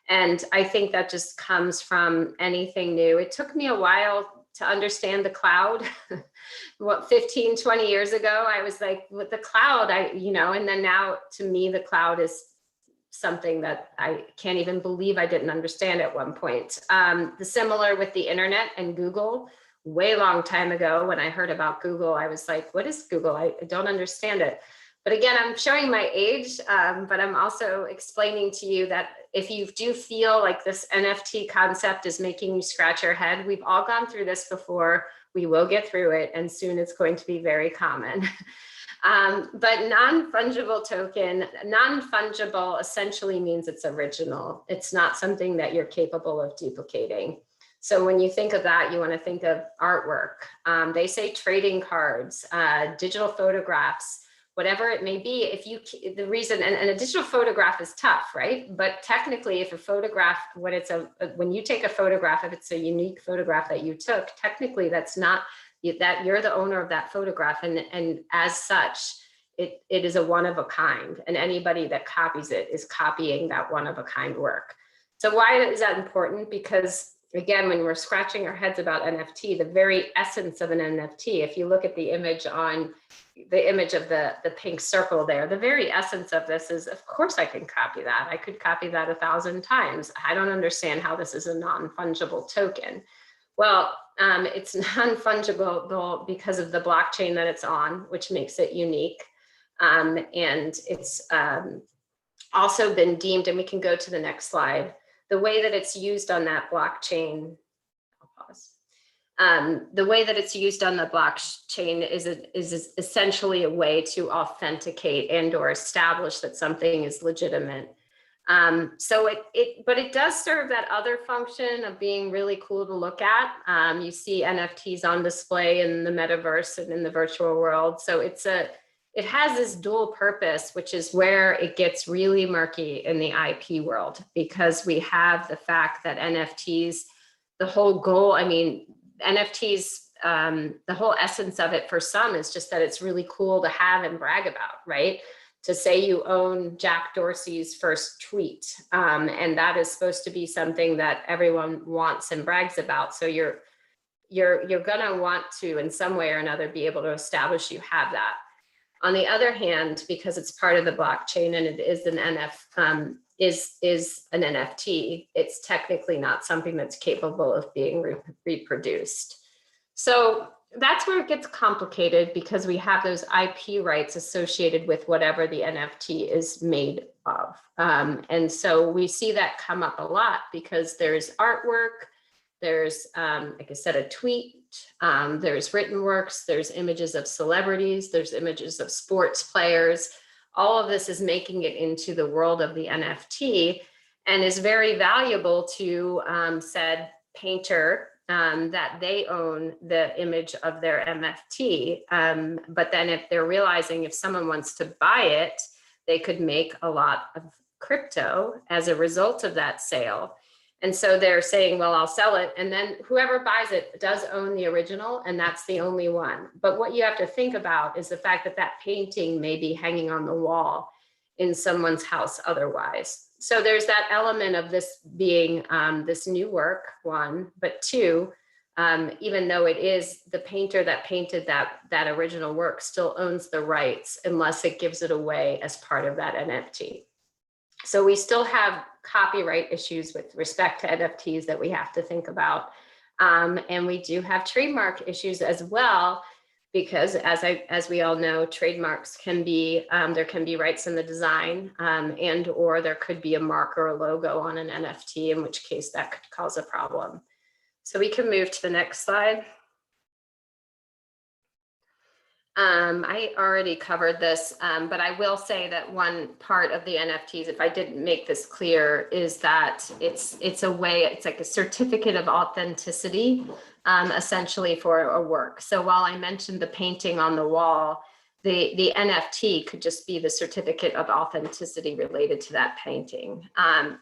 And I think that just comes from anything new. It took me a while to understand the cloud. What, 15, 20 years ago, I was like, with the cloud, and then now to me, the cloud is something that I can't even believe I didn't understand at one point. The similar with the internet and Google, way long time ago when I heard about Google, I was like, what is Google? I don't understand it. But again, I'm showing my age, but I'm also explaining to you that if you do feel like this NFT concept is making you scratch your head, we've all gone through this before. We will get through it, and soon it's going to be very common. But non-fungible token, non-fungible essentially means it's original. It's not something that you're capable of duplicating. So when you think of that, you want to think of artwork. They say trading cards, digital photographs, whatever it may be. If you, the reason, and a digital photograph is tough, right? But technically, if a photograph, when you take a photograph, if it's a unique photograph that you took, technically that's not, that you're the owner of that photograph, and as such, it is a one of a kind, and anybody that copies it is copying that one of a kind work. So why is that important? Because again, when we're scratching our heads about NFT, the very essence of an NFT, if you look at the image on the image of the pink circle there, the very essence of this is, of course I can copy that. I could copy that 1,000 times. I don't understand how this is a non-fungible token. Well, it's non-fungible because of the blockchain that it's on, which makes it unique. And it's also been deemed, and we can go to the next slide, the way that it's used on that blockchain, I'll pause. The way that it's used on the blockchain is essentially a way to authenticate and or establish that something is legitimate. But it does serve that other function of being really cool to look at. You see NFTs on display in the metaverse and in the virtual world. So it has this dual purpose, which is where it gets really murky in the IP world, because we have the fact that NFTs, the whole goal, I mean, NFTs, the whole essence of it for some is just that it's really cool to have and brag about, right? To say you own Jack Dorsey's first tweet, and that is supposed to be something that everyone wants and brags about. So you're gonna want to, in some way or another, be able to establish you have that. On the other hand, because it's part of the blockchain and it is an NFT, it's technically not something that's capable of being reproduced. So that's where it gets complicated, because we have those IP rights associated with whatever the NFT is made of. And so we see that come up a lot because there's artwork, there's, like I said, a tweet, there's written works, there's images of celebrities, there's images of sports players. All of this is making it into the world of the NFT and is very valuable to said painter that they own the image of their NFT. But then if they're realizing if someone wants to buy it, they could make a lot of crypto as a result of that sale. And so they're saying, well, I'll sell it. And then whoever buys it does own the original, and that's the only one. But what you have to think about is the fact that that painting may be hanging on the wall in someone's house otherwise. So there's that element of this being this new work, one, but two, even though it is the painter that painted that original work still owns the rights unless it gives it away as part of that NFT. So we still have copyright issues with respect to NFTs that we have to think about. And we do have trademark issues as well, because as we all know, trademarks can be, there can be rights in the design and or there could be a mark or a logo on an NFT, in which case that could cause a problem. So we can move to the next slide. I already covered this, but I will say that one part of the NFTs, if I didn't make this clear, is that it's a way, it's like a certificate of authenticity, essentially for a work. So while I mentioned the painting on the wall, the NFT could just be the certificate of authenticity related to that painting.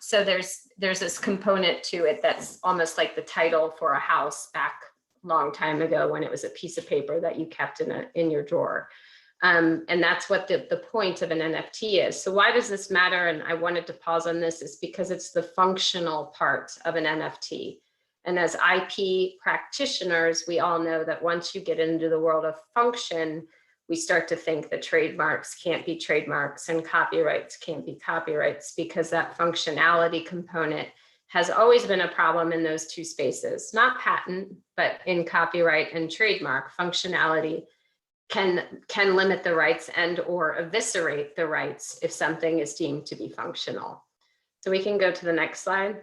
So there's this component to it that's almost like the title for a house back long time ago when it was a piece of paper that you kept in your drawer. And that's what the point of an NFT is. So why does this matter? And I wanted to pause on this is because it's the functional part of an NFT. And as IP practitioners, we all know that once you get into the world of function, we start to think that trademarks can't be trademarks and copyrights can't be copyrights, because that functionality component has always been a problem in those two spaces, not patent, but in copyright and trademark. Functionality can limit the rights and or eviscerate the rights if something is deemed to be functional. So we can go to the next slide.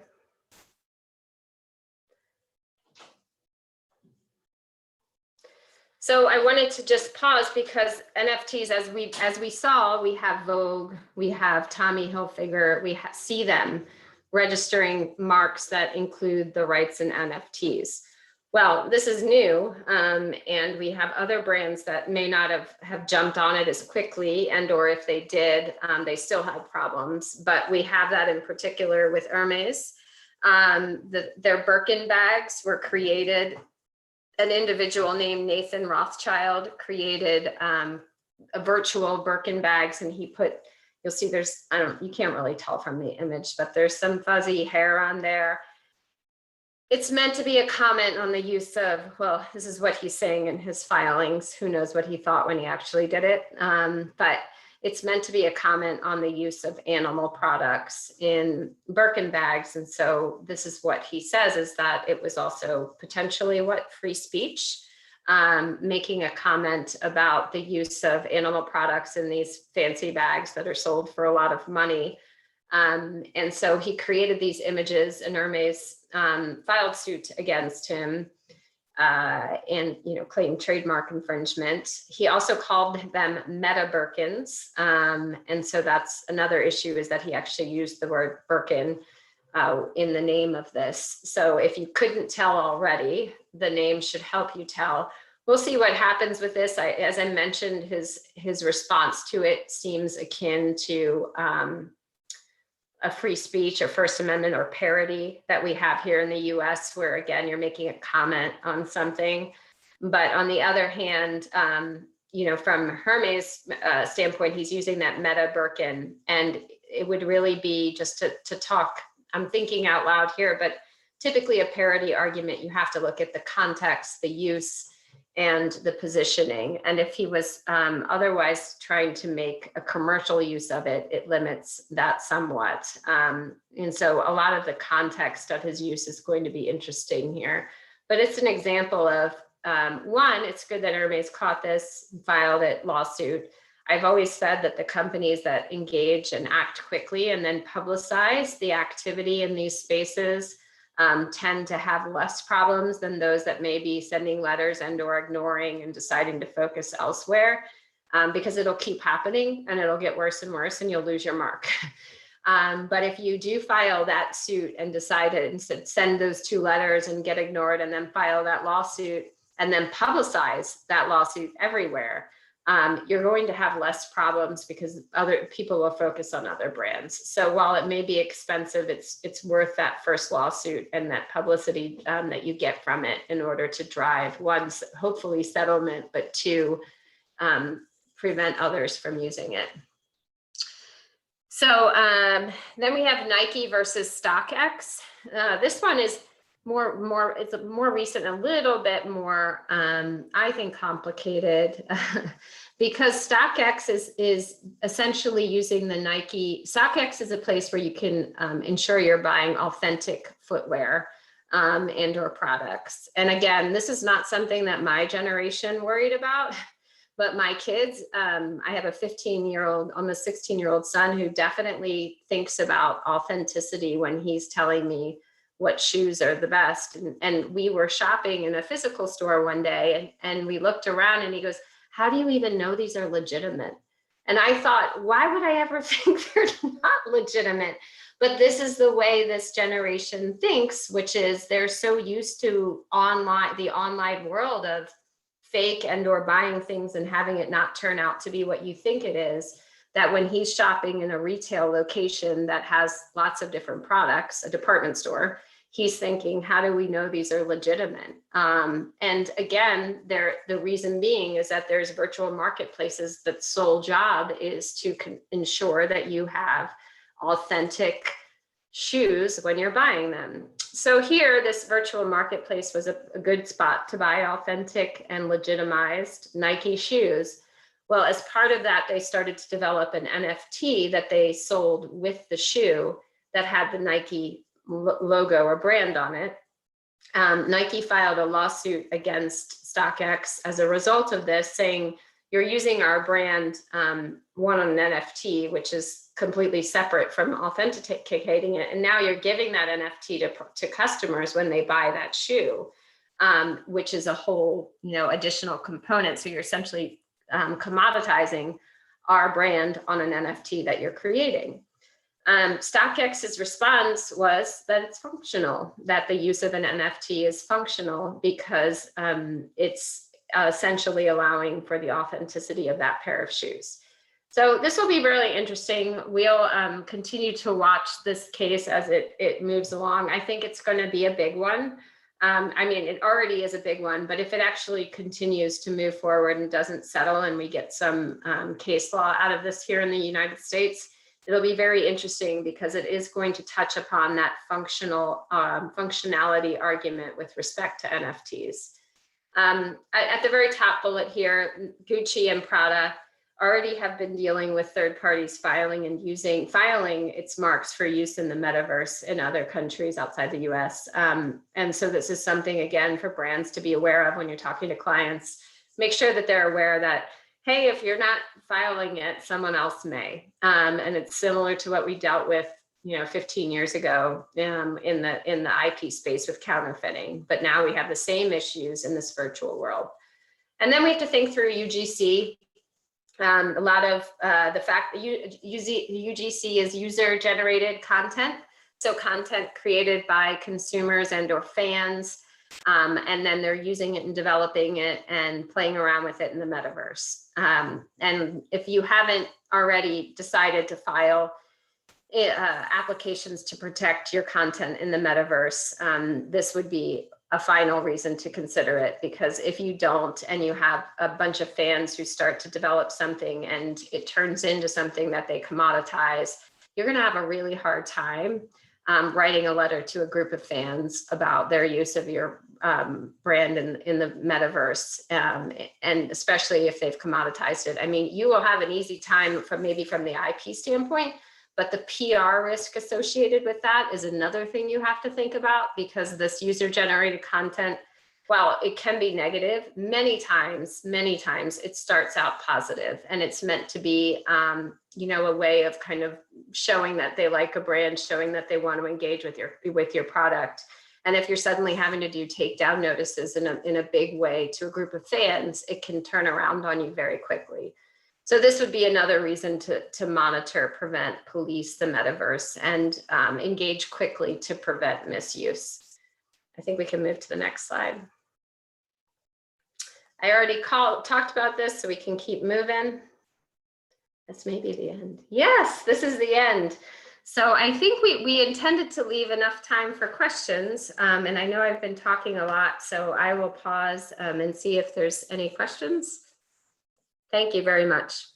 So I wanted to just pause because NFTs, as we saw, we have Vogue, we have Tommy Hilfiger, we see them registering marks that include the rights in NFTs. Well, this is new, and we have other brands that may not have jumped on it as quickly, and or if they did, they still had problems. But we have that in particular with Hermes. Their Birkin bags were created. An individual named Nathan Rothschild created a virtual Birkin bags, and he put, you'll see there's, you can't really tell from the image, but there's some fuzzy hair on there. It's meant to be a comment on the use of, well, this is what he's saying in his filings. Who knows what he thought when he actually did it. But it's meant to be a comment on the use of animal products in Birkin bags. And so this is what he says, is that it was also potentially free speech, making a comment about the use of animal products in these fancy bags that are sold for a lot of money. And so he created these images, and Hermes filed suit against him and claimed trademark infringement. He also called them Meta Birkins. And so that's another issue, is that he actually used the word Birkin in the name of this. So if you couldn't tell already, the name should help you tell. We'll see what happens with this. As I mentioned, his response to it seems akin to a free speech or First Amendment or parody that we have here in the US, where again, you're making a comment on something. But on the other hand, from Hermes' standpoint, he's using that Meta Birkin, and it would really be just to talk, I'm thinking out loud here, but typically a parody argument, you have to look at the context, the use, and the positioning. And if he was otherwise trying to make a commercial use of it, it limits that somewhat. And so a lot of the context of his use is going to be interesting here. But it's an example of, one, it's good that Hermes caught this and filed a lawsuit. I've always said that the companies that engage and act quickly and then publicize the activity in these spaces tend to have less problems than those that may be sending letters and or ignoring and deciding to focus elsewhere, because it'll keep happening and it'll get worse and worse and you'll lose your mark. But if you do file that suit and decide to send those 2 letters and get ignored, and then file that lawsuit and then publicize that lawsuit everywhere, you're going to have less problems because other people will focus on other brands. So while it may be expensive, it's worth that first lawsuit and that publicity that you get from it in order to drive, one, hopefully settlement, but 2, prevent others from using it. So then we have Nike versus StockX. This one is it's a more recent, a little bit more, I think, complicated because StockX is essentially using the Nike. StockX is a place where you can ensure you're buying authentic footwear and or products. And again, this is not something that my generation worried about, but my kids, I have a 15-year-old, almost 16-year-old son who definitely thinks about authenticity when he's telling me what shoes are the best. And we were shopping in a physical store one day, and we looked around, and he goes, how do you even know these are legitimate? And I thought, why would I ever think they're not legitimate? But this is the way this generation thinks, which is they're so used to the online world of fake and or buying things and having it not turn out to be what you think it is, that when he's shopping in a retail location that has lots of different products, a department store, he's thinking, how do we know these are legitimate? And again, the reason being is that there's virtual marketplaces that sole job is to ensure that you have authentic shoes when you're buying them. So here, this virtual marketplace was a good spot to buy authentic and legitimized Nike shoes. Well, as part of that, they started to develop an NFT that they sold with the shoe that had the Nike logo or brand on it. Nike filed a lawsuit against StockX as a result of this, saying, you're using our brand, one on an NFT, which is completely separate from authenticating it. And now you're giving that NFT to customers when they buy that shoe, which is a whole, additional component. So you're essentially commoditizing our brand on an NFT that you're creating. StockX's response was that it's functional, that the use of an NFT is functional because it's essentially allowing for the authenticity of that pair of shoes. So this will be really interesting. We'll continue to watch this case as it moves along. I think it's going to be a big one. It already is a big one, but if it actually continues to move forward and doesn't settle and we get some case law out of this here in the United States, it'll be very interesting because it is going to touch upon that functionality argument with respect to NFTs. At the very top bullet here, Gucci and Prada already have been dealing with third parties filing its marks for use in the metaverse in other countries outside the US. And so this is something, again, for brands to be aware of when you're talking to clients. Make sure that they're aware that, hey, if you're not filing it, someone else may. And it's similar to what we dealt with 15 years ago in the IP space with counterfeiting, but now we have the same issues in this virtual world. And then we have to think through UGC. A lot of the fact that UGC is user-generated content, so content created by consumers and or fans, and then they're using it and developing it and playing around with it in the metaverse. And if you haven't already decided to file applications to protect your content in the metaverse, this would be a final reason to consider it, because if you don't and you have a bunch of fans who start to develop something and it turns into something that they commoditize, you're going to have a really hard time writing a letter to a group of fans about their use of your brand in the metaverse, and especially if they've commoditized it. You will have an easy time from the IP standpoint, but the PR risk associated with that is another thing you have to think about, because this user-generated content, while it can be negative, many times it starts out positive, and it's meant to be, a way of kind of showing that they like a brand, showing that they want to engage with your product. And if you're suddenly having to do takedown notices in a big way to a group of fans, it can turn around on you very quickly. So this would be another reason to monitor, prevent, police the metaverse, and engage quickly to prevent misuse. I think we can move to the next slide. I already talked about this, so we can keep moving. This may be the end. Yes, this is the end. So I think we intended to leave enough time for questions, and I know I've been talking a lot, so I will pause and see if there's any questions. Thank you very much.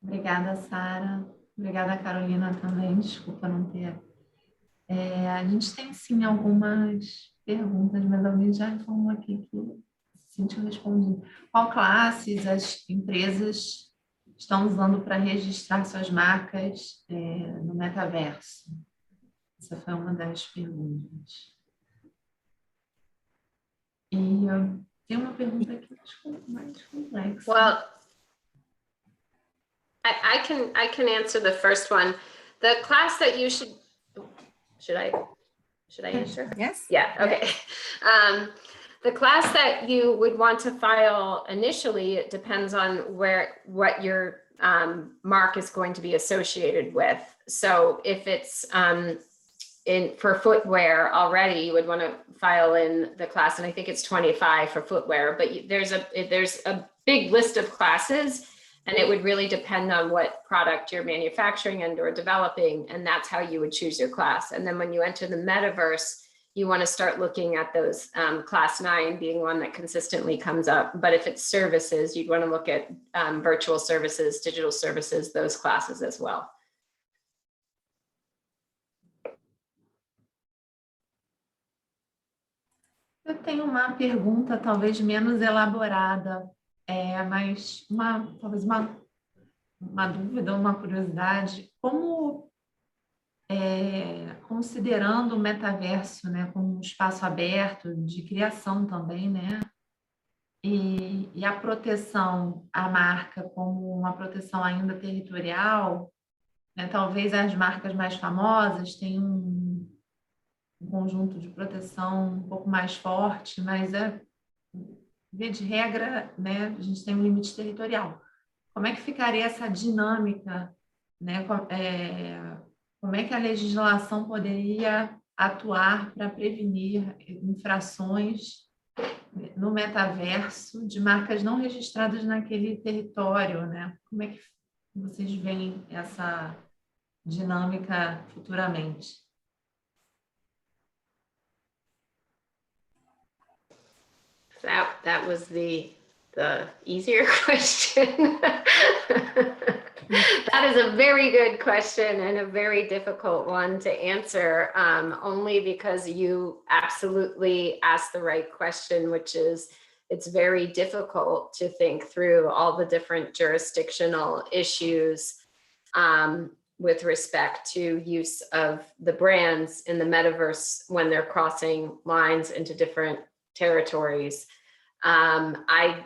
Obrigada, Sara. Obrigada, Carolina, também. Desculpa não ter. A gente tem, sim, algumas perguntas, mas alguém já informou aqui que se sentiu respondido. Qual classes as empresas estão usando para registrar suas marcas no metaverso? Essa foi uma das perguntas. E tem uma pergunta aqui mais complexa. Well, I can answer the first one. The class that you should Should I answer? Yes. Yeah, okay. The class that you would want to file initially, it depends on what your mark is going to be associated with. So if it's for footwear already, you would want to file in the class, and I think it's 25 for footwear, but there's a big list of classes, and it would really depend on what product you're manufacturing and or developing, and that's how you would choose your class. And then when you enter the metaverse, you want to start looking at those, class 9 being one that consistently comes up. But if it's services, you'd want to look at virtual services, digital services, those classes as well. Eu tenho uma pergunta talvez menos elaborada, mas talvez uma dúvida, uma curiosidade. Como, considerando o metaverso, né, como um espaço aberto de criação também, né, e a proteção à marca como uma proteção ainda territorial, né, talvez as marcas mais famosas tenham um conjunto de proteção um pouco mais forte, mas via de regra, né, a gente tem um limite territorial. Como é que ficaria essa dinâmica, né? Como é que a legislação poderia atuar para prevenir infrações no metaverso de marcas não registradas naquele território, né? Como é que vocês veem essa dinâmica futuramente? That was the easier question. That is a very good question and a very difficult one to answer, only because you absolutely asked the right question, which is it's very difficult to think through all the different jurisdictional issues with respect to use of the brands in the metaverse when they're crossing lines into different territories. I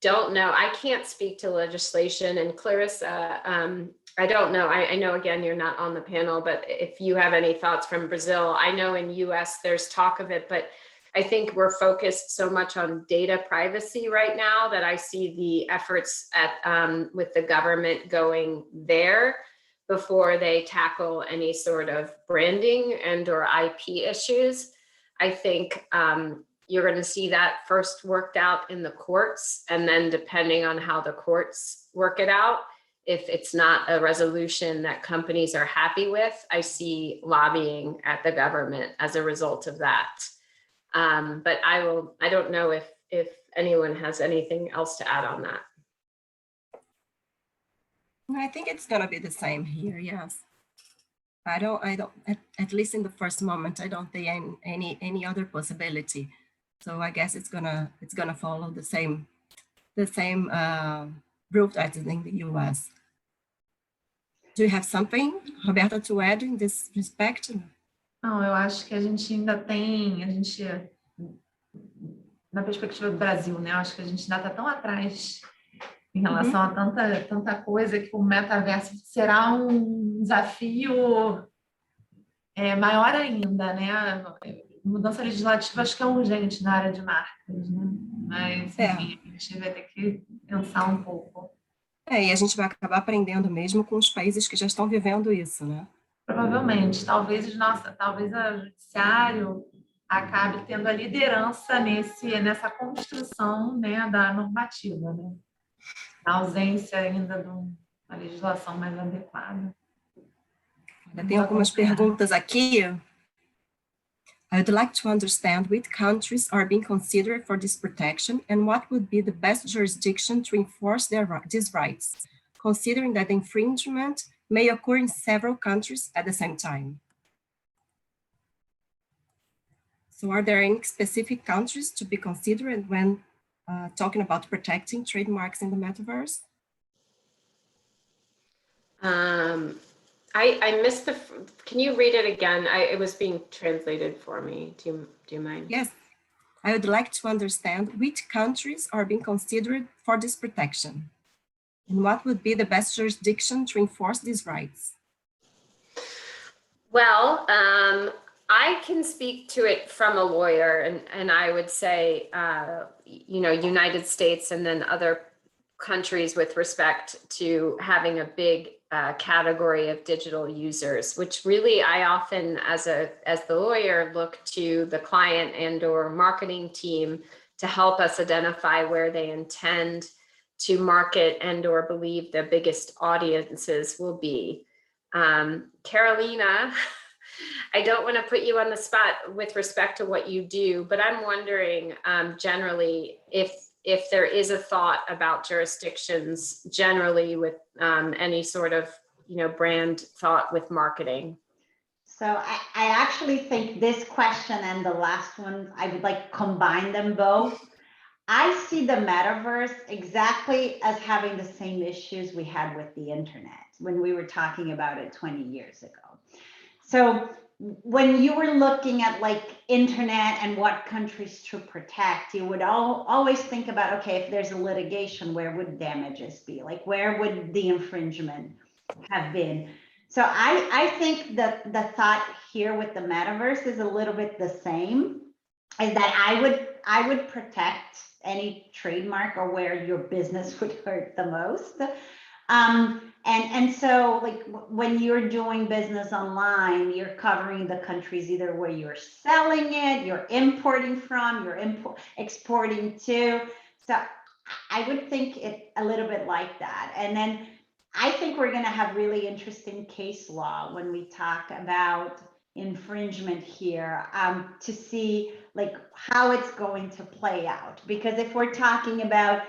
don't know. I can't speak to legislation, and Clarissa, I don't know. I know, again, you're not on the panel, but if you have any thoughts from Brazil, I know in US there's talk of it, but I think we're focused so much on data privacy right now that I see the efforts with the government going there before they tackle any sort of branding and or IP issues. I think you're going to see that first worked out in the courts, and then depending on how the courts work it out, if it's not a resolution that companies are happy with, I see lobbying at the government as a result of that. But I don't know if anyone has anything else to add on that. I think it's going to be the same here, yes. I don't, at least in the first moment, I don't see any other possibility. So I guess it's gonna follow the same route as in the US. Do you have something, Roberta, to add in this respect? Não, eu acho que a gente ainda tem, na perspectiva do Brasil, né? Eu acho que a gente ainda está tão atrás em relação a tanta coisa que o metaverso será um desafio maior ainda, né? Mudança legislativa acho que é urgente na área de marcas, né? Mas enfim, a gente vai ter que pensar um pouco. E a gente vai acabar aprendendo mesmo com os países que já estão vivendo isso, né? Provavelmente, talvez o judiciário acabe tendo a liderança nessa construção, né, da normativa, né? Na ausência ainda de uma legislação mais adequada. Tem algumas perguntas aqui. I would like to understand which countries are being considered for this protection and what would be the best jurisdiction to enforce these rights, considering that the infringement may occur in several countries at the same time. So are there any specific countries to be considered when talking about protecting trademarks in the metaverse? I missed can you read it again? It was being translated for me. Do you mind? Yes. I would like to understand which countries are being considered for this protection and what would be the best jurisdiction to enforce these rights. Well, I can speak to it from a lawyer, and I would say, United States and then other countries with respect to having a big category of digital users, which really I often, as the lawyer, look to the client and or marketing team to help us identify where they intend to market and or believe their biggest audiences will be. Carolina, I don't want to put you on the spot with respect to what you do, but I'm wondering generally if there is a thought about jurisdictions generally with any sort of, brand thought with marketing. So I actually think this question and the last one, I would like combine them both. I see the metaverse exactly as having the same issues we had with the internet when we were talking about it 20 years ago. So when you were looking at like internet and what countries to protect, you would always think about, okay, if there's a litigation, where would damages be? Like, where would the infringement have been? So I think that the thought here with the metaverse is a little bit the same, is that I would protect any trademark or where your business would hurt the most. And so like when you're doing business online, you're covering the countries either where you're selling it, you're importing from, you're exporting to. So I would think it a little bit like that. And then I think we're going to have really interesting case law when we talk about infringement here, to see like how it's going to play out. Because if we're talking about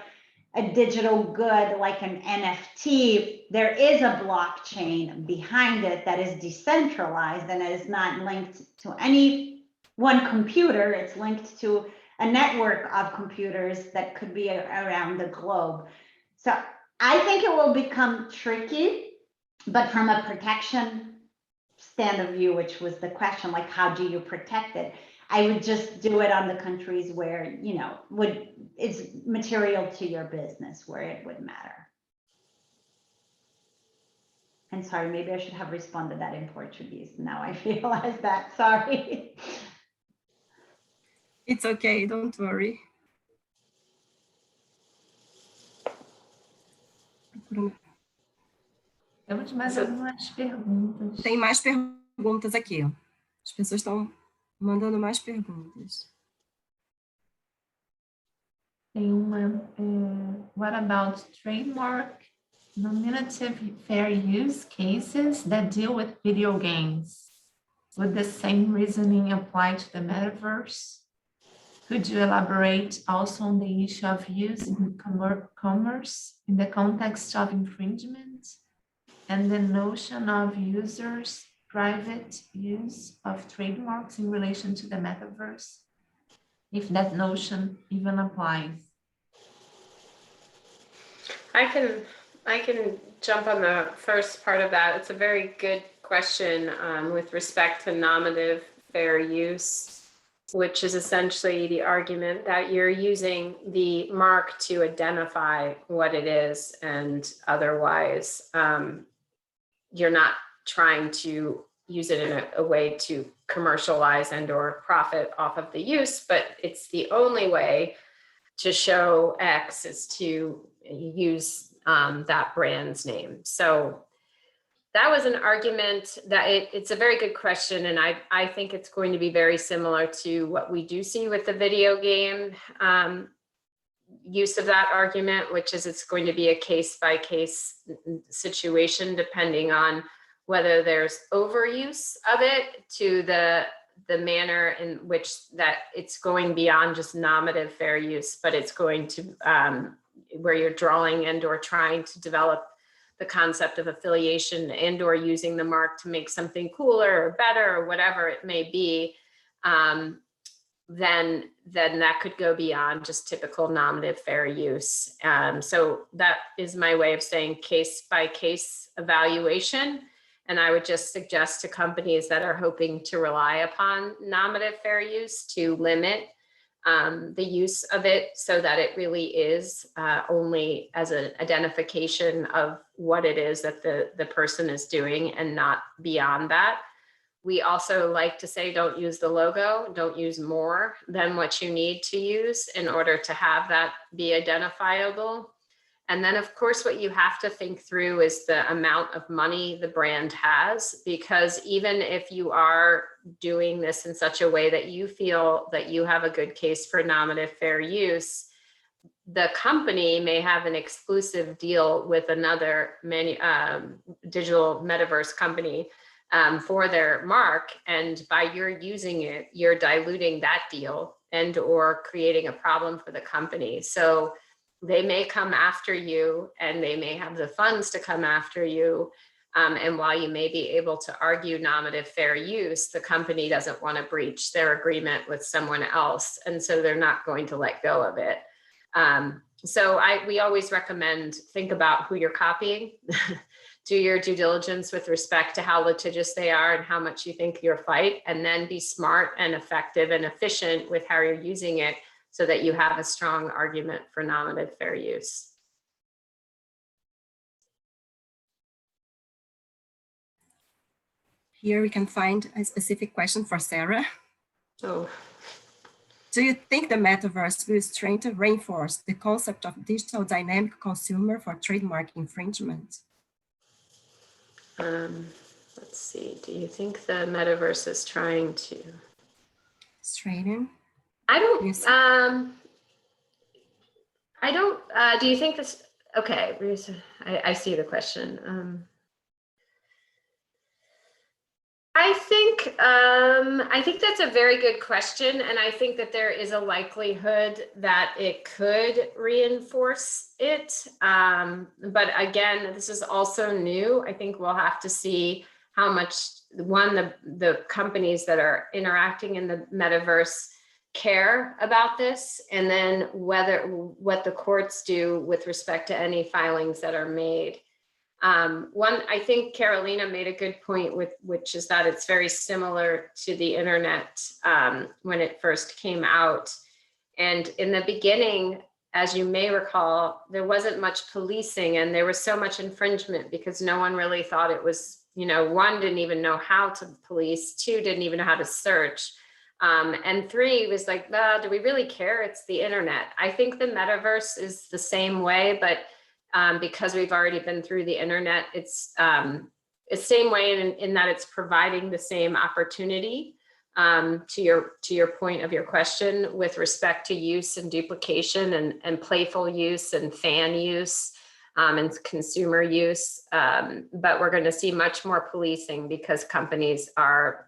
a digital good like an NFT, there is a blockchain behind it that is decentralized and is not linked to any one computer. It's linked to a network of computers that could be around the globe. So I think it will become tricky, but from a protection stand of view, which was the question, like how do you protect it? I would just do it on the countries where, is material to your business, where it would matter. And sorry, maybe I should have responded that in Portuguese. Now I realize that, sorry. It's okay, don't worry. Temos mais algumas perguntas. Tem mais perguntas aqui. As pessoas estão mandando mais perguntas. Tem uma, what about trademark nominative fair use cases that deal with video games? Would the same reasoning apply to the metaverse? Could you elaborate also on the issue of use in commerce in the context of infringement and the notion of users' private use of trademarks in relation to the metaverse, if that notion even applies? I can jump on the first part of that. It's a very good question with respect to nominative fair use, which is essentially the argument that you're using the mark to identify what it is, and otherwise you're not trying to use it in a way to commercialize and or profit off of the use, but it's the only way to show X is to use that brand's name. So that was an argument that it's a very good question. And I think it's going to be very similar to what we do see with the video game use of that argument, which is it's going to be a case-by-case situation depending on whether there's overuse of it to the manner in which that it's going beyond just nominative fair use, but it's going to where you're drawing and or trying to develop the concept of affiliation and or using the mark to make something cooler or better or whatever it may be, then that could go beyond just typical nominative fair use. So that is my way of saying case-by-case evaluation. And I would just suggest to companies that are hoping to rely upon nominative fair use to limit the use of it so that it really is only as an identification of what it is that the person is doing and not beyond that. We also like to say, don't use the logo, don't use more than what you need to use in order to have that be identifiable. And then of course, what you have to think through is the amount of money the brand has, because even if you are doing this in such a way that you feel that you have a good case for nominative fair use, the company may have an exclusive deal with another digital metaverse company for their mark, and by your using it, you're diluting that deal and or creating a problem for the company. So they may come after you, and they may have the funds to come after you. And while you may be able to argue nominative fair use, the company doesn't want to breach their agreement with someone else, and so they're not going to let go of it. So we always recommend think about who you're copying. Do your due diligence with respect to how litigious they are and how much you think you'll fight, and then be smart and effective and efficient with how you're using it so that you have a strong argument for nominative fair use. Here we can find a specific question for Sarah. Oh. Do you think the metaverse will strengthen to reinforce the concept of digital dynamic consumer for trademark infringement? Let's see. Do you think the metaverse is trying to straighten? I don't. Do you think this? Okay, I see the question. I think that's a very good question, and I think that there is a likelihood that it could reinforce it. But again, this is also new. I think we'll have to see how much the companies that are interacting in the metaverse care about this, and then what the courts do with respect to any filings that are made. I think Carolina made a good point which is that it's very similar to the internet when it first came out. And in the beginning, as you may recall, there wasn't much policing, and there was so much infringement because no one really thought it was, one, didn't even know how to police, two, didn't even know how to search. And three was like, do we really care? It's the internet. I think the metaverse is the same way, but because we've already been through the internet, it's same way in that it's providing the same opportunity to your point of your question with respect to use and duplication and playful use and fan use and consumer use. But we're going to see much more policing because companies are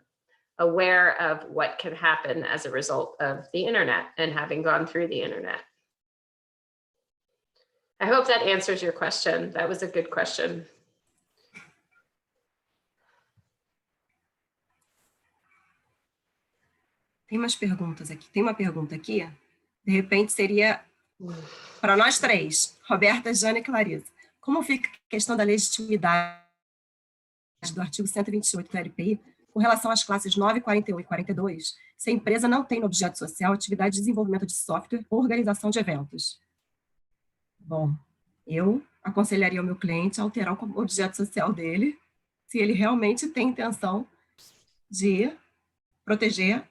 aware of what can happen as a result of the internet and having gone through the internet. I hope that answers your question. That was a good question. Tem umas perguntas aqui. Tem uma pergunta aqui, de repente seria para nós três, Roberta, Jana e Clarissa. Como fica a questão da legitimidade do artigo 128 do ABPI com relação às classes 9, 41 e 42, se a empresa não tem no objeto social atividade de desenvolvimento de software ou organização de eventos? Bom, eu aconselharia o meu cliente a alterar o objeto social dele, se ele realmente tem intenção de proteger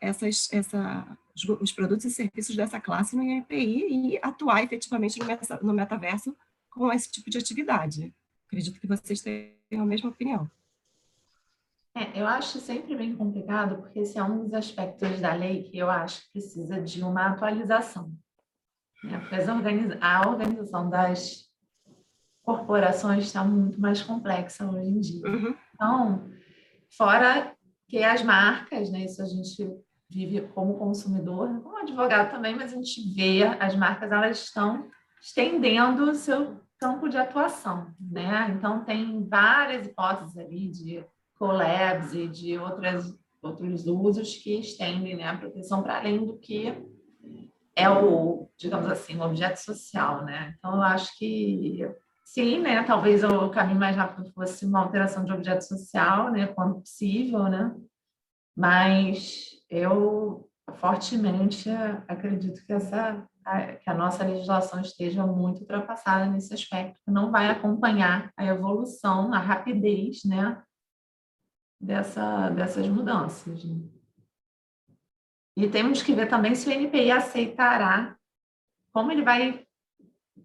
os produtos e serviços dessa classe no ABPI e atuar efetivamente no metaverso com esse tipo de atividade. Acredito que vocês tenham a mesma opinião. Eu acho sempre bem complicado, porque esse é um dos aspectos da lei que eu acho que precisa de uma atualização. Porque a organização das corporações está muito mais complexa hoje em dia. Uhum. Então, fora que as marcas, né, isso a gente vive como consumidor, como advogado também, mas a gente vê as marcas, elas estão estendendo o seu campo de atuação, né? Então, tem várias hipóteses ali de collabs e de outros usos que estendem, né, a proteção para além do que é o, digamos assim, o objeto social, né? Então, eu acho que sim, né? Talvez o caminho mais rápido fosse uma alteração de objeto social, né? Quando possível, né? Mas eu fortemente acredito que a nossa legislação esteja muito ultrapassada nesse aspecto, que não vai acompanhar a evolução, a rapidez, né? dessas mudanças, né? E temos que ver também se o NPI aceitará, como ele vai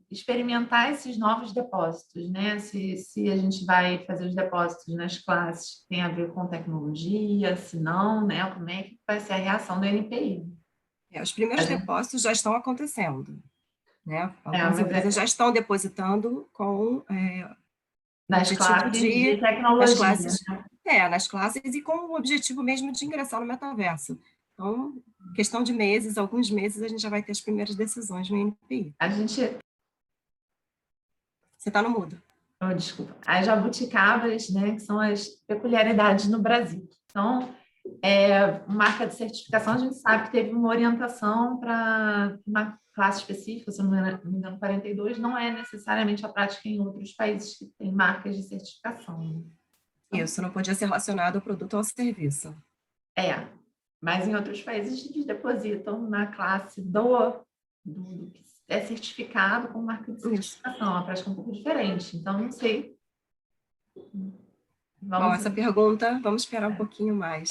experimentar esses novos depósitos, né? Se a gente vai fazer os depósitos nas classes que tem a ver com tecnologia, se não, né? Como é que vai ser a reação do NPI? Os primeiros depósitos já estão acontecendo, né? Algumas empresas já estão depositando com nas classes de tecnologia, nas classes e com o objetivo mesmo de ingressar no metaverso. Então, questão de meses, alguns meses, a gente já vai ter as primeiras decisões no NPI. Você está no mudo. Oh, desculpa. As jabuticabas, né, que são as peculiaridades no Brasil. Então, marca de certificação, a gente sabe que teve uma orientação para uma classe específica, se não me engano, 42, não é necessariamente a prática em outros países que têm marcas de certificação. Então, isso não podia ser relacionado ao produto ou ao serviço. Mas em outros países eles depositam na classe do que é certificado com marca de certificação, uma prática um pouco diferente. Então, não sei. Bom, essa pergunta, vamos esperar um pouquinho mais.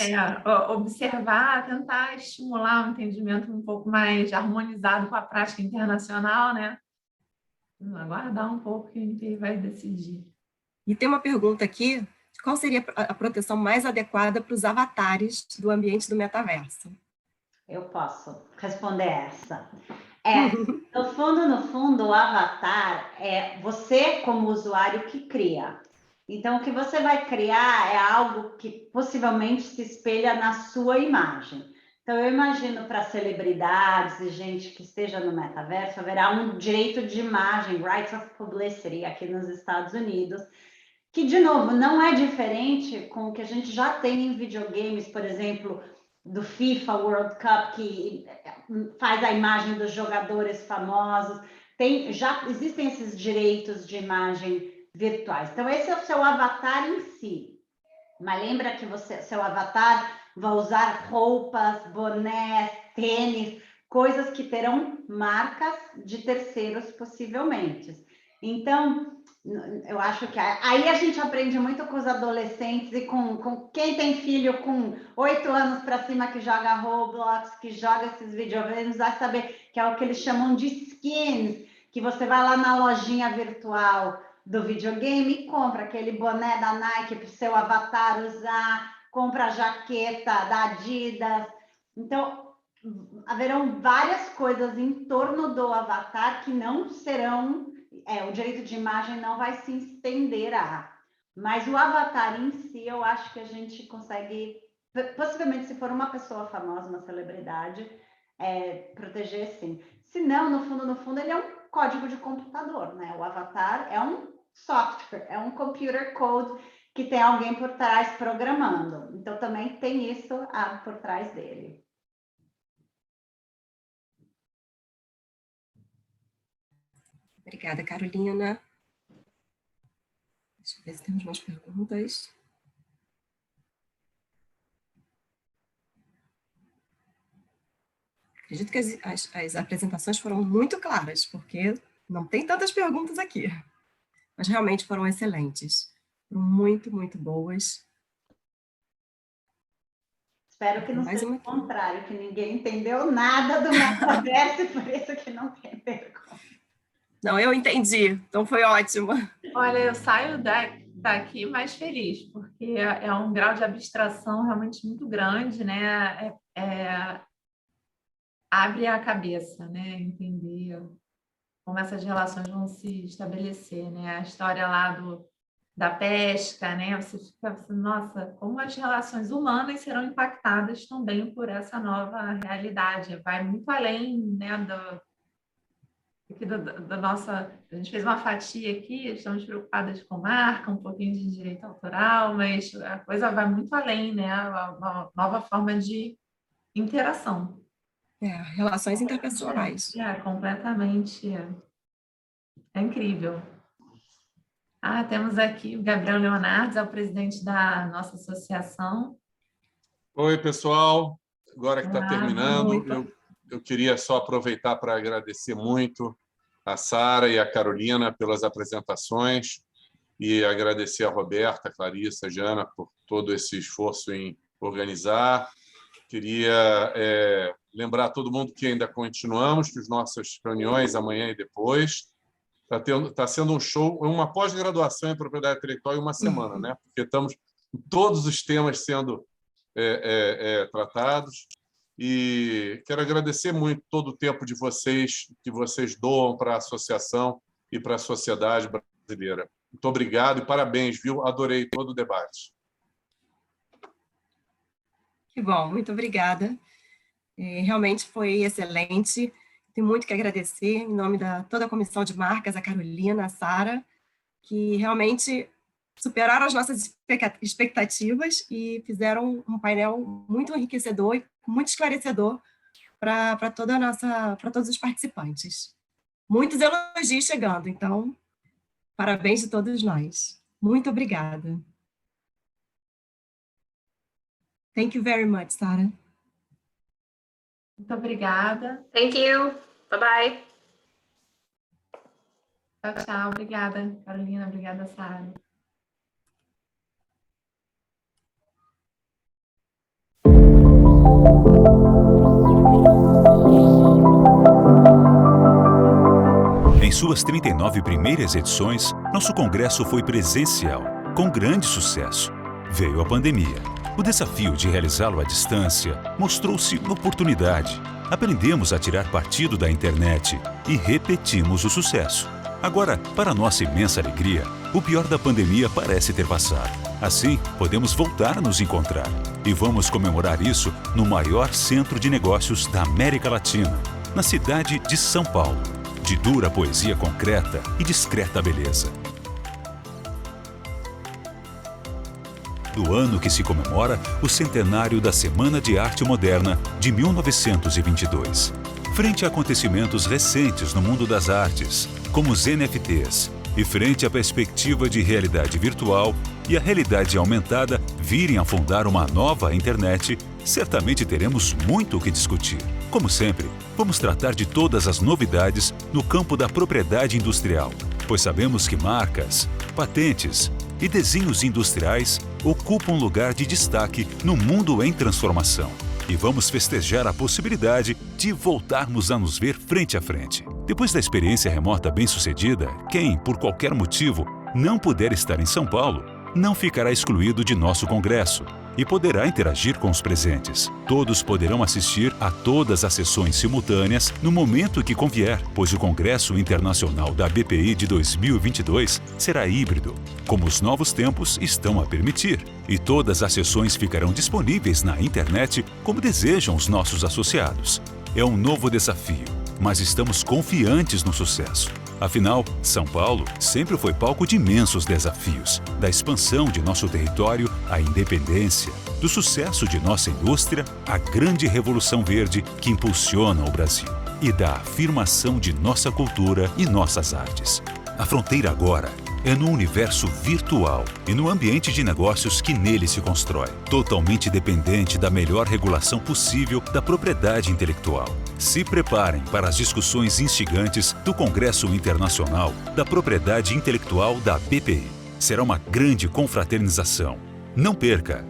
Observar, tentar estimular um entendimento um pouco mais harmonizado com a prática internacional, né? Aguardar um pouco que a gente vai decidir. E tem uma pergunta aqui, qual seria a proteção mais adequada para os avatares do ambiente do metaverso? Eu posso responder essa. No fundo, o avatar é você como usuário que cria. Então, o que você vai criar é algo que possivelmente se espelha na sua imagem. Então, eu imagino para celebridades e gente que esteja no metaverso, haverá um direito de imagem, Rights of Publicity, aqui nos Estados Unidos, que, de novo, não é diferente com o que a gente já tem em videogames, por exemplo, do FIFA World Cup, que faz a imagem dos jogadores famosos. Já existem esses direitos de imagem virtuais. Então, esse é o seu avatar em si. Mas lembra que seu avatar vai usar roupas, bonés, tênis, coisas que terão marcas de terceiros, possivelmente. Então, eu acho que aí a gente aprende muito com os adolescentes e com quem tem filho com 8 anos para cima que joga Roblox, que joga esses videogames, vai saber que é o que eles chamam de skins, que você vai lá na lojinha virtual do videogame e compra aquele boné da Nike para o seu avatar usar, compra a jaqueta da Adidas. Então, haverão várias coisas em torno do avatar que não serão... o direito de imagem não vai se estender mas o avatar em si, eu acho que a gente consegue, possivelmente, se for uma pessoa famosa, uma celebridade, proteger sim. Se não, no fundo, ele é um código de computador, né? O avatar é um software, é um computer code que tem alguém por trás programando. Então, também tem isso por trás dele. Obrigada, Carolina. Deixa eu ver se temos mais perguntas. Acredito que as apresentações foram muito claras, porque não tem tantas perguntas aqui. Mas realmente foram excelentes. Foram muito, muito boas. Espero que não seja o contrário, que ninguém entendeu nada do metaverso, por isso que não tem pergunta. Não, eu entendi, então foi ótimo. Olha, eu saio daqui mais feliz, porque é um grau de abstração realmente muito grande, né? Abre a cabeça, né? Entender como essas relações vão se estabelecer, né? A história lá da pesca, né? Você fica assim, nossa, como as relações humanas serão impactadas também por essa nova realidade. Vai muito além, né, da nossa... A gente fez uma fatia aqui, estamos preocupadas com marca, um pouquinho de direito autoral, mas a coisa vai muito além, né? Uma nova forma de interação. Relações interpessoais. Completamente. É incrível. Temos aqui o Gabriel Leonardo, é o presidente da nossa associação. Oi, pessoal. Agora que está terminando, eu queria só aproveitar para agradecer muito a Sara e a Carolina pelas apresentações. e agradecer a Roberta, a Clarissa, a Jana por todo esse esforço em organizar. Queria lembrar a todo mundo que ainda continuamos com as nossas reuniões amanhã e depois. Está sendo um show, uma pós-graduação em propriedade intelectual em uma semana, né? Porque estamos com todos os temas sendo tratados. E quero agradecer muito todo o tempo de vocês, que vocês doam para a associação e para a sociedade brasileira. Muito obrigado e parabéns, viu? Adorei todo o debate. Que bom, muito obrigada. Realmente foi excelente. Tenho muito que agradecer em nome da toda a Comissão de Marcas, a Carolina, a Sara, que realmente superaram as nossas expectativas e fizeram um painel muito enriquecedor e muito esclarecedor para todos os participantes. Muitos elogios chegando, então, parabéns de todos nós. Muito obrigada. Thank you very much, Sara. Muito obrigada. Thank you. Bye-bye. Tchau, tchau. Obrigada, Carolina. Obrigada, Sara. Em suas 39 primeiras edições, nosso congresso foi presencial, com grande sucesso. Veio a pandemia. O desafio de realizá-lo à distância mostrou-se uma oportunidade. Aprendemos a tirar partido da internet e repetimos o sucesso. Agora, para nossa imensa alegria, o pior da pandemia parece ter passado. Assim, podemos voltar a nos encontrar. E vamos comemorar isso no maior centro de negócios da América Latina, na cidade de São Paulo. De dura poesia concreta e discreta beleza. Do ano que se comemora o centenário da Semana de Arte Moderna de 1922. Frente a acontecimentos recentes no mundo das artes, como os NFTs, e frente à perspectiva de realidade virtual e a realidade aumentada virem a fundar uma nova internet, certamente teremos muito o que discutir. Como sempre, vamos tratar de todas as novidades no campo da propriedade industrial, pois sabemos que marcas, patentes e desenhos industriais ocupam um lugar de destaque no mundo em transformação. E vamos festejar a possibilidade de voltarmos a nos ver frente a frente. Depois da experiência remota bem-sucedida, quem, por qualquer motivo, não puder estar em São Paulo, não ficará excluído de nosso congresso e poderá interagir com os presentes. Todos poderão assistir a todas as sessões simultâneas no momento que convier, pois o Congresso Internacional da ABPI de 2022 será híbrido, como os novos tempos estão a permitir, e todas as sessões ficarão disponíveis na internet como desejam os nossos associados. É um novo desafio, mas estamos confiantes no sucesso. Afinal, São Paulo sempre foi palco de imensos desafios, da expansão de nosso território à independência, do sucesso de nossa indústria à grande revolução verde que impulsiona o Brasil, e da afirmação de nossa cultura e nossas artes. A fronteira agora é no universo virtual e no ambiente de negócios que nele se constrói, totalmente dependente da melhor regulação possível da propriedade intelectual. Se preparem para as discussões instigantes do Congresso Internacional da Propriedade Intelectual da ABPI. Será uma grande confraternização. Não perca!